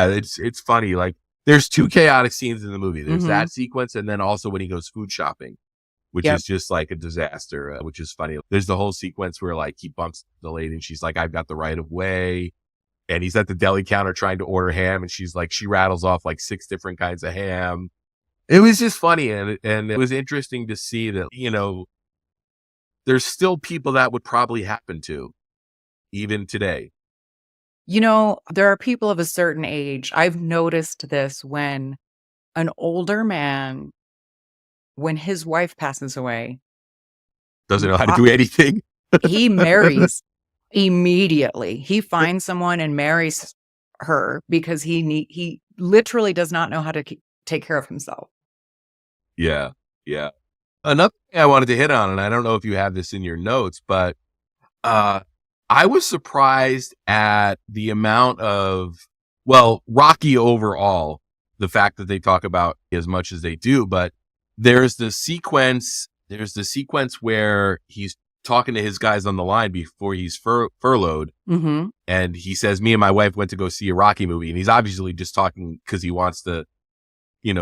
it's funny. Like, there's 2 chaotic scenes in the movie. There's that sequence, and then also when he goes food shopping, which is just like a disaster, which is funny. There's the whole sequence where like he bumps the lady, and she's like, "I've got the right of way," and he's at the deli counter trying to order ham, and she's like, she rattles off like 6 different kinds of ham. It was just funny, and it was interesting to see that, there's still people that would probably happen to, even today. There are people of a certain age. I've noticed this when an older man, when his wife passes away, doesn't know how to do anything. He marries immediately. He finds someone and marries her because he literally does not know how to take care of himself. Yeah. Another thing I wanted to hit on, and I don't know if you have this in your notes, but I was surprised at the amount of, Rocky overall, the fact that they talk about as much as they do, but there's the sequence where he's talking to his guys on the line before he's furloughed. And he says, "Me and my wife went to go see a Rocky movie." And he's obviously just talking because he wants to,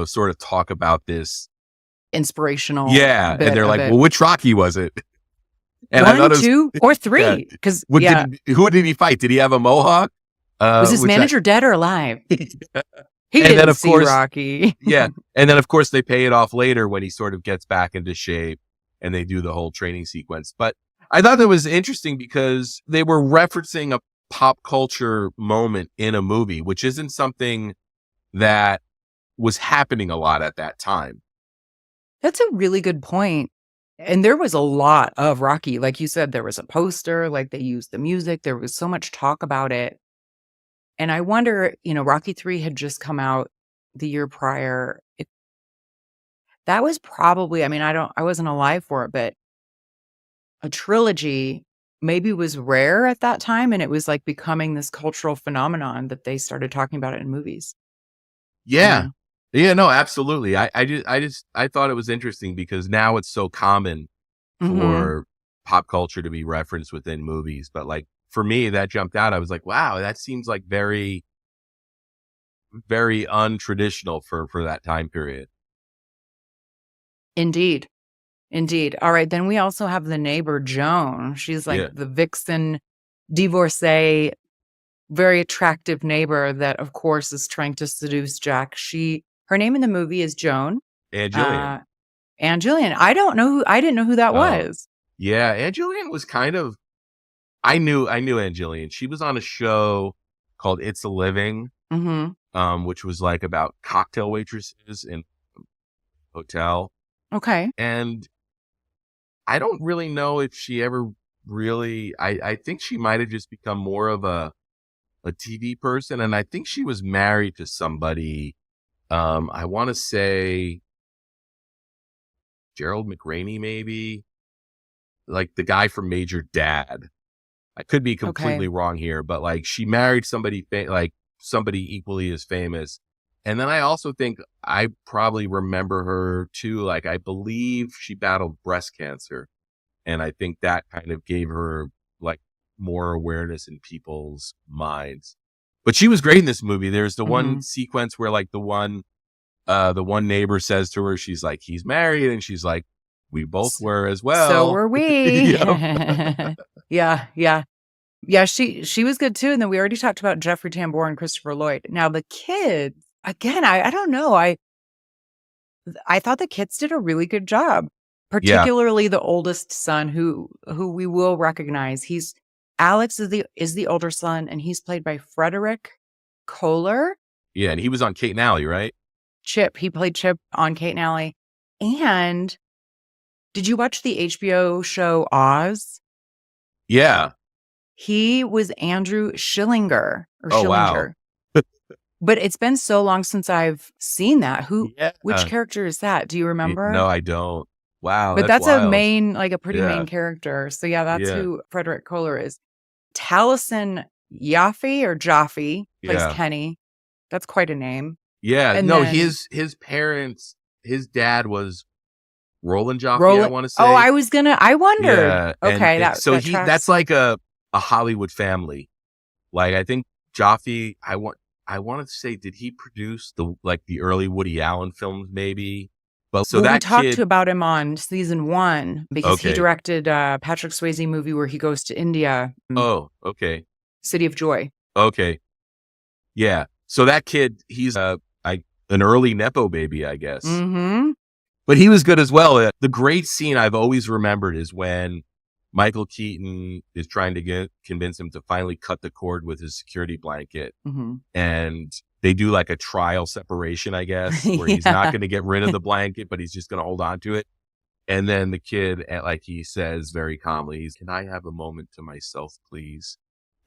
sort of talk about this inspirational. Yeah. And they're like, "Well, which Rocky was it?" And 1, 2, or 3. Because who did he fight? Did he have a mohawk? Was his manager dead or alive? He and didn't then, of see course, Rocky. Yeah. And then, of course, they pay it off later when he sort of gets back into shape and they do the whole training sequence. But I thought that was interesting because they were referencing a pop culture moment in a movie, which isn't something that was happening a lot at that time. That's a really good point. And there was a lot of Rocky. Like you said, there was a poster, like they used the music. There was so much talk about it. And I wonder, Rocky 3 had just come out the year prior. That was probably, I wasn't alive for it, but a trilogy maybe was rare at that time. And it was like becoming this cultural phenomenon that they started talking about it in movies. Yeah. Yeah, no, absolutely. I thought it was interesting because now it's so common for pop culture to be referenced within movies. But like for me, that jumped out. I was like, wow, that seems like very, very untraditional for that time period. Indeed. All right. Then we also have the neighbor, Joan. She's like the vixen divorcee, very attractive neighbor that, of course, is trying to seduce Jack. Her name in the movie is Joan. Anne Gillian. Anne Gillian. I didn't know who that was. Yeah, Anne Gillian was kind of. I knew Anne Gillian. She was on a show called It's a Living, which was like about cocktail waitresses in a hotel. Okay. And I don't really know if she ever really, I think she might have just become more of a TV person. And I think she was married to somebody. I want to say Gerald McRaney, maybe, like the guy from Major Dad. I could be completely wrong here, but like she married somebody like somebody equally as famous. And then I also think I probably remember her too. Like I believe she battled breast cancer, and I think that kind of gave her like more awareness in people's minds. But she was great in this movie. There's the one sequence where like the one neighbor says to her, she's like, he's married, and she's like, we both were as well. So were we. Yeah. She was good too. And then we already talked about Jeffrey Tambor and Christopher Lloyd. Now the kids, again, I don't know. I thought the kids did a really good job, particularly the oldest son, who we will recognize. Alex is the older son, and he's played by Frederick Kohler. Yeah, and he was on Kate and Alley, right? Chip. He played Chip on Kate and Alley. And did you watch the HBO show Oz? Yeah. He was Andrew Schillinger. Wow. But it's been so long since I've seen that. Which character is that? Do you remember? No, I don't. Wow. But that's wild. a pretty main character. So yeah, that's who Frederick Kohler is. Taliesin Jaffe plays Kenny. That's quite a name. Yeah. And no, then, his parents, his dad was Roland Jaffe, I want to say. Oh, I wondered. Yeah. Okay. That's like a Hollywood family. Like I think Jaffe, I wanted to say, did he produce the early Woody Allen films maybe? But so we talked about him on season 1 because he directed Patrick Swayze movie where he goes to India. Oh, okay. City of Joy. Okay. Yeah. So that kid, he's an early Nepo baby, I guess. Mm-hmm. But he was good as well. The great scene I've always remembered is when Michael Keaton is trying to convince him to finally cut the cord with his security blanket. Mm-hmm. And they do like a trial separation, I guess, where he's not going to get rid of the blanket, but he's just going to hold on to it. And then the kid, like he says very calmly, can I have a moment to myself, please?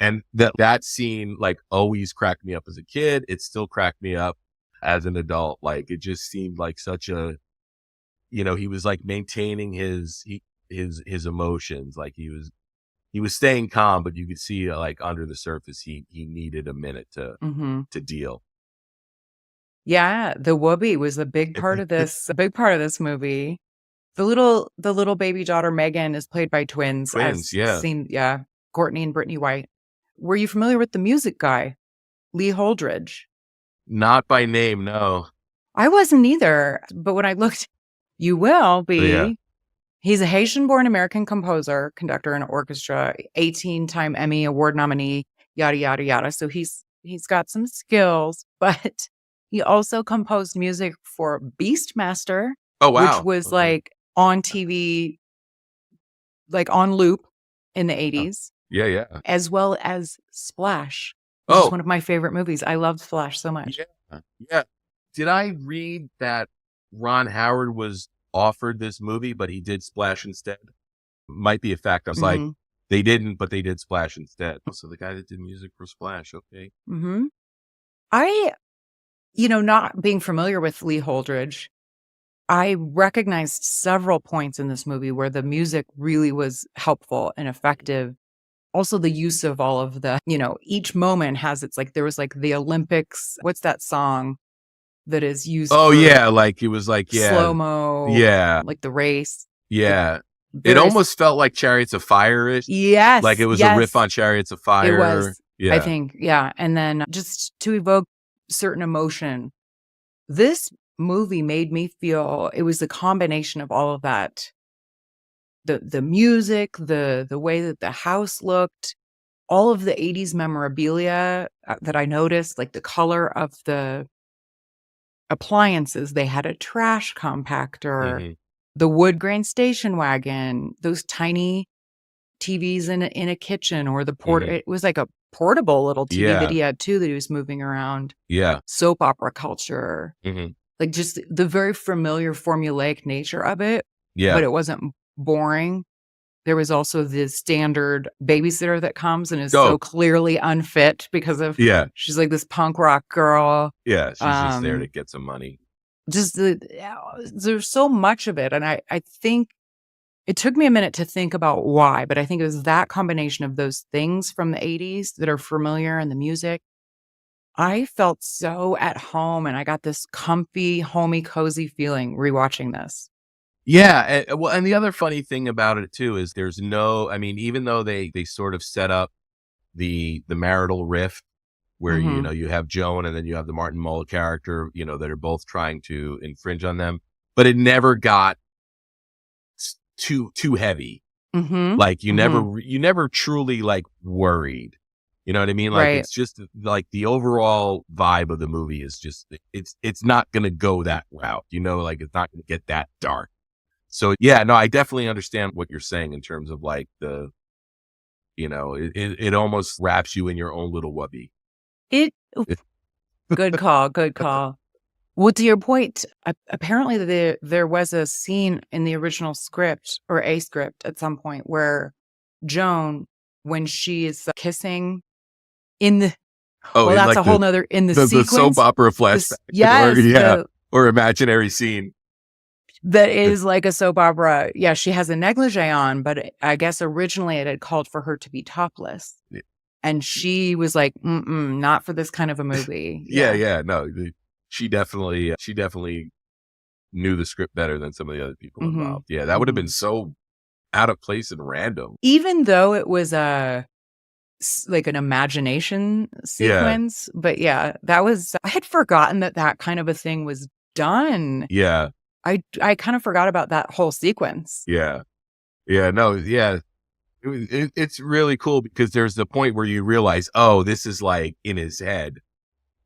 And that scene like always cracked me up as a kid. It still cracked me up as an adult. Like it just seemed like such a, he was like maintaining his emotions. Like he was staying calm, but you could see like under the surface, he needed a minute to deal. Yeah. The whoopee was a big part of this movie. The little baby daughter, Megan, is played by twins. Courtney and Brittany White. Were you familiar with the music guy, Lee Holdridge? Not by name, no. I wasn't either. But when I looked, you will be. Yeah. He's a Haitian-born American composer, conductor, and orchestra, 18-time Emmy Award nominee, yada, yada, yada. So he's got some skills, but he also composed music for Beastmaster, which was like on TV, like on loop in the 80s. Yeah. As well as Splash, which is one of my favorite movies. I loved Splash so much. Yeah. Did I read that Ron Howard was offered this movie, but he did Splash instead? Might be a fact. I was like, they didn't, but they did Splash instead. So the guy that did music for Splash, okay. Mm-hmm. I, not being familiar with Lee Holdridge, I recognized several points in this movie where the music really was helpful and effective. Also, the use of all of the, each moment has there was like the Olympics. What's that song that is used? Oh, yeah. Like it was like, slow-mo. Yeah. Like the race. Yeah. It almost felt like Chariots of Fire-ish. Yes. Like it was a riff on Chariots of Fire. It was, yeah. I think. Yeah. And then just to evoke certain emotion, this movie made me feel it was a combination of all of that. The music, the way that the house looked, all of the 80s memorabilia that I noticed, like the color of the appliances. They had a trash compactor, the wood grain station wagon, those tiny TVs in a kitchen, or it was like a portable little TV that he had too that he was moving around. Yeah. Soap opera culture. Like just the very familiar formulaic nature of it. Yeah. But it wasn't boring, there was also the standard babysitter that comes and is Oh. so clearly unfit because of Yeah. she's like this punk rock girl. Yeah. She's just there to get some money. Just there's so much of it. And I think it took me a minute to think about why, but I think it was that combination of those things from the 80s that are familiar and the music. I felt so at home and I got this comfy, homey, cozy feeling rewatching this. Yeah. And the other funny thing about it too is there's no, I mean, even though they sort of set up the marital rift where, Mhm. you have Joan and then you have the Martin Mull character, that are both trying to infringe on them, but it never got too heavy. Mhm. Like you Mhm. never truly like worried. You know what I mean? Like Right. it's just like the overall vibe of the movie is just, it's not going to go that route, like it's not going to get that dark. So yeah, no, I definitely understand what you're saying in terms of like it almost wraps you in your own little wubby. Good call. Good call. Well, to your point, apparently there was a scene in the original script or a script at some point where Joan, when she is kissing in the, Oh, well, in that's like a whole nother, in the the sequence. soap opera flashback, Yes. or imaginary scene. That is like a soap opera. Yeah, she has a negligee on, but I guess originally it had called for her to be topless. Yeah. And she was like, not for this kind of a movie. Yeah. No, she definitely knew the script better than some of the other people Mhm. involved. Yeah, that would have been so out of place and random. Even though it was like an imagination sequence, but yeah, I had forgotten that kind of a thing was done. Yeah. I kind of forgot about that whole sequence. Yeah. No, yeah. It's really cool because there's the point where you realize, oh, this is like in his head.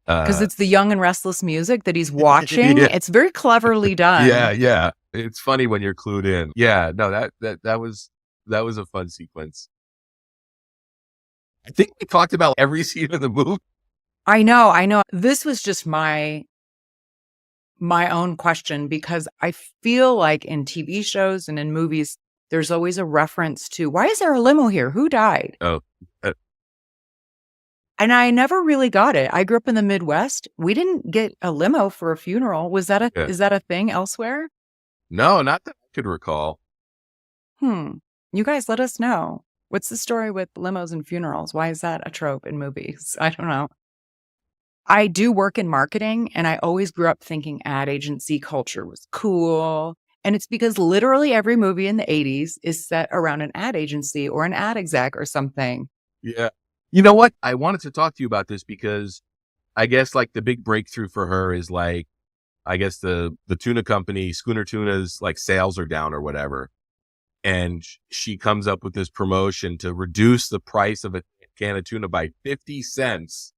Because it's the Young and Restless music that he's watching. Yeah. It's very cleverly done. Yeah. It's funny when you're clued in. Yeah, no, that was a fun sequence. I think we talked about every scene of the movie. I know. This was just my own question because I feel like in TV shows and in movies, there's always a reference to, why is there a limo here? Who died? Oh. And I never really got it. I grew up in the Midwest. We didn't get a limo for a funeral. Is that a thing elsewhere? No, not that I could recall. You guys let us know. What's the story with limos and funerals? Why is that a trope in movies? I don't know. I do work in marketing, and I always grew up thinking ad agency culture was cool. And it's because literally every movie in the 80s is set around an ad agency or an ad exec or something. Yeah. You know what? I wanted to talk to you about this because I guess like the big breakthrough for her is like, I guess the tuna company, Schooner Tuna's like sales are down or whatever. And she comes up with this promotion to reduce the price of a can of tuna by 50 cents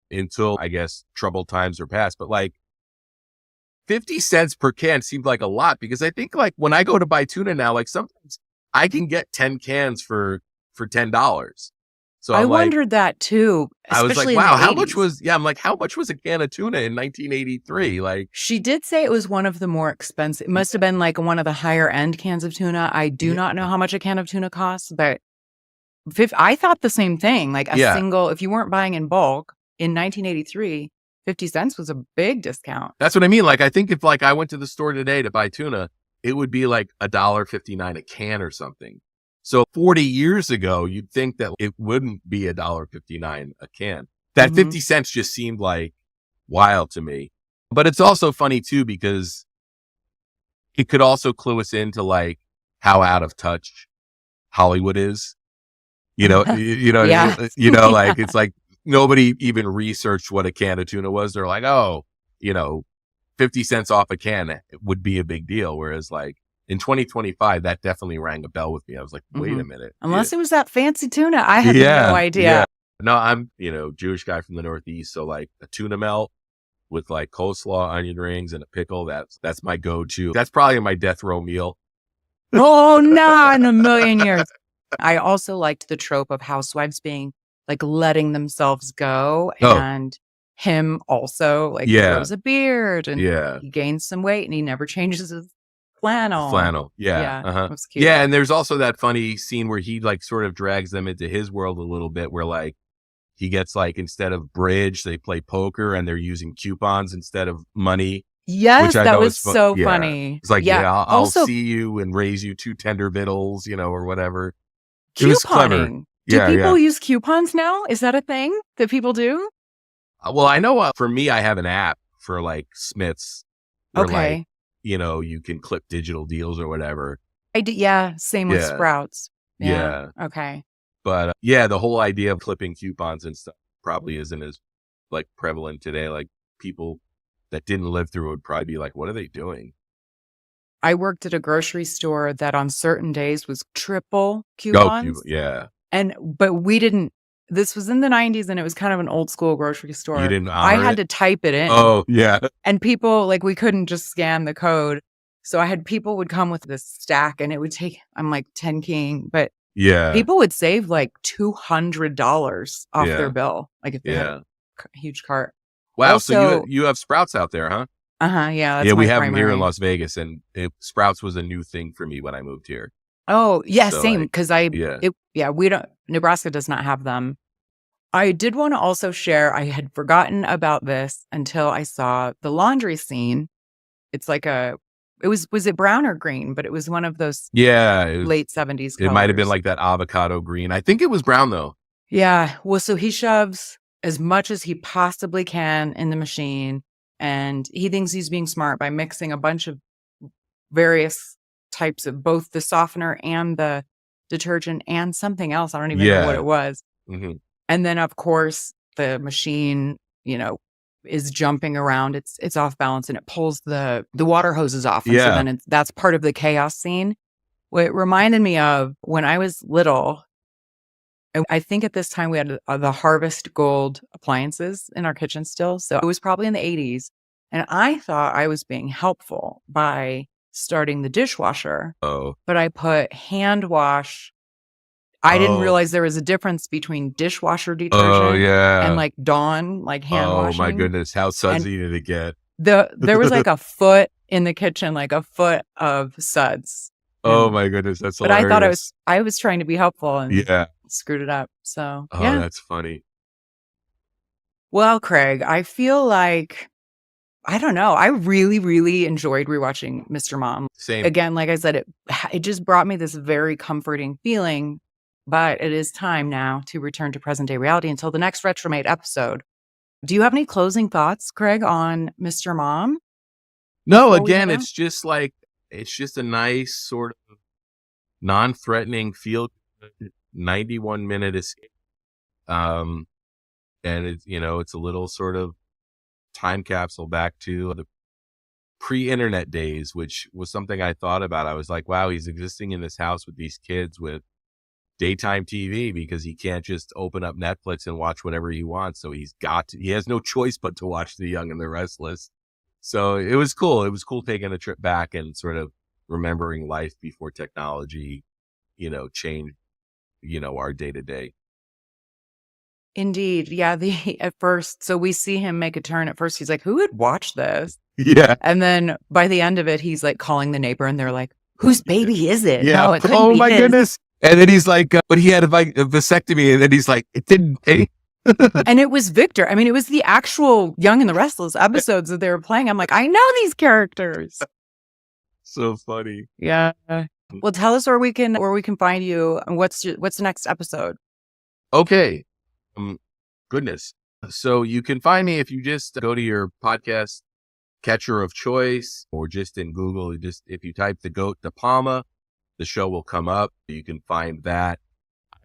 until I guess troubled times are past. But like 50 cents per can seemed like a lot because I think like when I go to buy tuna now, like sometimes I can get 10 cans for $10. So I wondered that too. I was like, especially in wow, the how 80s. much was, how much was a can of tuna in 1983? Like, She did say it was one of the more expensive. It must have been like one of the higher end cans of tuna. I do not know how much a can of tuna costs, but I thought the same thing. Like a single, if you weren't buying in bulk in 1983, 50 cents was a big discount. That's what I mean. Like, I think if like I went to the store today to buy tuna, it would be like $1.59 a can or something. So 40 years ago, you'd think that it wouldn't be $1.59 a can. That 50 cents just seemed like wild to me. But it's also funny too, because it could also clue us into like how out of touch Hollywood is. Like it's like nobody even researched what a can of tuna was. They're like, 50 cents off a can would be a big deal. Whereas like in 2025, that definitely rang a bell with me. I was like, wait a minute. Unless it was that fancy tuna. I had no idea. Yeah. No, I'm, Jewish guy from the Northeast. So like a tuna melt with like coleslaw, onion rings, and a pickle. That's my go-to. That's probably my death row meal. Oh, not in a million years. I also liked the trope of housewives being like letting themselves go and him also like grows a beard and he gains some weight and he never changes his Flannel. Yeah. Yeah. Uh-huh. It was cute. Yeah. And there's also that funny scene where he like sort of drags them into his world a little bit where like he gets like, instead of bridge, they play poker and they're using coupons instead of money. Yes, Which I that know was is so yeah. funny. It's like, Yeah. I'll Also, see you and raise you 2 tender victuals, or whatever. It was clever. couponing. Do people use coupons now? Is that a thing that people do? Well, I know for me, I have an app for like Smith's where Okay. like, you can clip digital deals or whatever. I do. Yeah. Same with Yeah. Sprouts. Yeah. Okay. But yeah, the whole idea of clipping coupons and stuff probably isn't as like prevalent today. Like people that didn't live through it would probably be like, what are they doing? I worked at a grocery store that on certain days was triple coupons. Yeah. But we didn't, this was in the 90s and it was kind of an old school grocery store. You didn't I honor had it? to type it in. Oh, yeah. And people, like, we couldn't just scan the code. So I had people would come with this stack and it would take, I'm like 10 king, but Yeah. people would save like $200 off Yeah. their bill. Like if they had Yeah. a huge cart. Wow. So Also- you have Sprouts out there, huh? Yeah. That's Yeah, we my have them here in primary. Las Vegas, and Sprouts was a new thing for me when I moved here. Oh, yeah, So, same. like, Because yeah. we don't, Nebraska does not have them. I did want to also share, I had forgotten about this until I saw the laundry scene. It's like was it brown or green? But it was one of those Yeah. late 70s It might have been colors. like that avocado green. I think it was brown though. Yeah. Well, so he shoves as much as he possibly can in the machine. And he thinks he's being smart by mixing a bunch of various types of both the softener and the detergent and something else. I don't even know what Yeah. it was. Hmm. And then, of course, the machine, is jumping around. It's off balance and it pulls the water hoses off. And so Yeah. then that's part of the chaos scene. What it reminded me of when I was little, and I think at this time we had the Harvest Gold appliances in our kitchen still. So it was probably in the 80s. And I thought I was being helpful by starting the dishwasher, Oh. but I put hand wash. I didn't Oh. realize there was a difference between dishwasher detergent Oh yeah. and like Dawn, like hand Oh washing. my goodness, how sudsy did it get? There was like a foot in the kitchen, like a foot of suds. Oh And- my goodness, that's But hilarious. I thought I was trying to be helpful and Yeah. screwed it up. So Oh, yeah. that's funny. Well, Craig, I feel like I don't know. I really, really enjoyed rewatching Mr. Mom. Same. Again, like I said, it just brought me this very comforting feeling. But it is time now to return to present day reality until the next Retromate episode. Do you have any closing thoughts, Craig, on Mr. Mom? No, before we again, head out? it's just a nice sort of non-threatening feel 91-minute escape. And it's a little sort of time capsule back to the pre-internet days, which was something I thought about. I was like, wow, he's existing in this house with these kids with daytime TV because he can't just open up Netflix and watch whatever he wants. So he has no choice but to watch The Young and the Restless. So it was cool. It was cool taking a trip back and sort of remembering life before technology, changed, our day to day. Indeed. Yeah. At first, so we see him make a turn. At first, he's like, who would watch this? Yeah. And then by the end of it, he's like calling the neighbor and they're like, whose baby is it? Yeah. No, it couldn't Oh be my his. goodness. And then he's like, but he had a vasectomy. And then he's like, it didn't pay. And it was Victor. I mean, it was the actual Young and the Restless episodes that they were playing. I'm like, I know these characters. So funny. Yeah. Well, tell us where we can find you and what's the next episode? Okay. Goodness. So you can find me if you just go to your podcast catcher of choice or just in Google, if you type the goat DePalma, the show will come up. You can find that.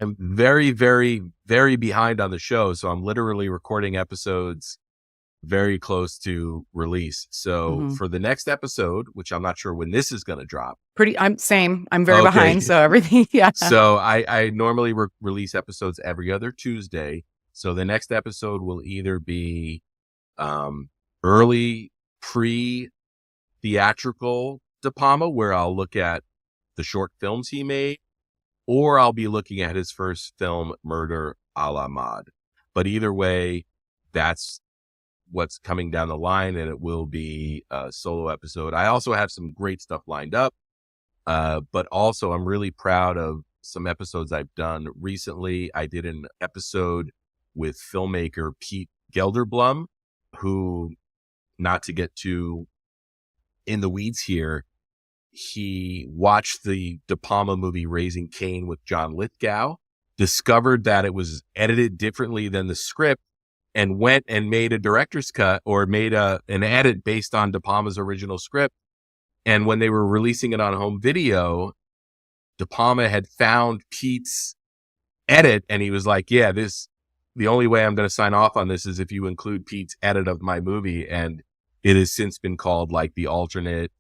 I'm very, very, very behind on the show. So I'm literally recording episodes very close to release. So for the next episode, which I'm not sure when this is going to drop. I'm very Okay. behind. So everything. Yeah. So I normally release episodes every other Tuesday. So the next episode will either be early pre-theatrical DePalma, where I'll look at the short films he made, or I'll be looking at his first film, Murder a la Mode. But either way, that's what's coming down the line, and it will be a solo episode. I also have some great stuff lined up, but also I'm really proud of some episodes I've done recently. I did an episode with filmmaker Pete Gelderblum, who, not to get too in the weeds here, he watched the DePalma movie Raising Cain with John Lithgow, discovered that it was edited differently than the script, and went and made a director's cut, or made an edit based on DePalma's original script. And when they were releasing it on home video, DePalma had found Pete's edit, and he was like, yeah, the only way I'm going to sign off on this is if you include Pete's edit of my movie. And it has since been called like the alternate,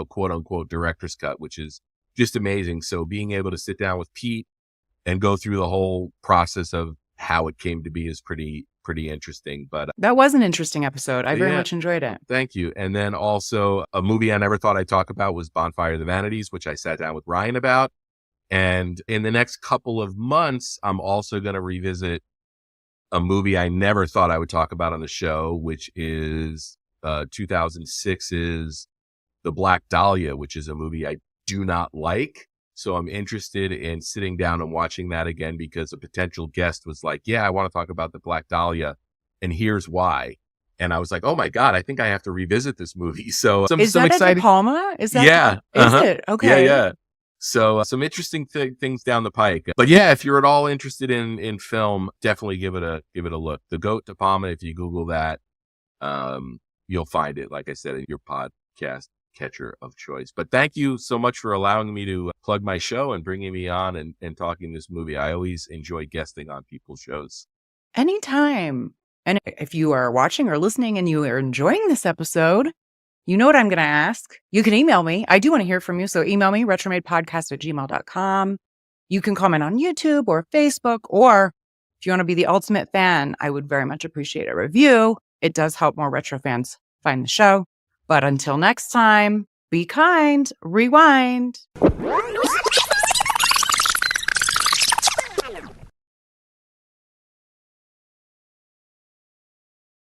quote unquote director's cut, which is just amazing. So being able to sit down with Pete and go through the whole process of how it came to be is pretty interesting. But that was an interesting episode. I very much enjoyed it. Thank you. And then also a movie I never thought I'd talk about was Bonfire of the Vanities, which I sat down with Ryan about. And in the next couple of months, I'm also going to revisit a movie I never thought I would talk about on the show, which is 2006's The Black Dahlia, which is a movie I do not like. So I'm interested in sitting down and watching that again, because a potential guest was like, yeah, I want to talk about The Black Dahlia, and here's why. And I was like, oh my God, I think I have to revisit this movie. So is that exciting. DePalma? Is that? Yeah. Is it? Okay. Yeah. So some interesting things down the pike. But yeah, if you're at all interested in film, definitely give it a look. The Goat DePalma, if you Google that, you'll find it, like I said, in your podcast catcher of choice. But thank you so much for allowing me to plug my show and bringing me on and talking this movie. I always enjoy guesting on people's shows. Anytime. And if you are watching or listening and you are enjoying this episode, you know what I'm going to ask. You can email me. I do want to hear from you. So email me, retromadepodcast@gmail.com. You can comment on YouTube or Facebook, or if you want to be the ultimate fan, I would very much appreciate a review. It does help more retro fans find the show. But until next time, be kind, rewind.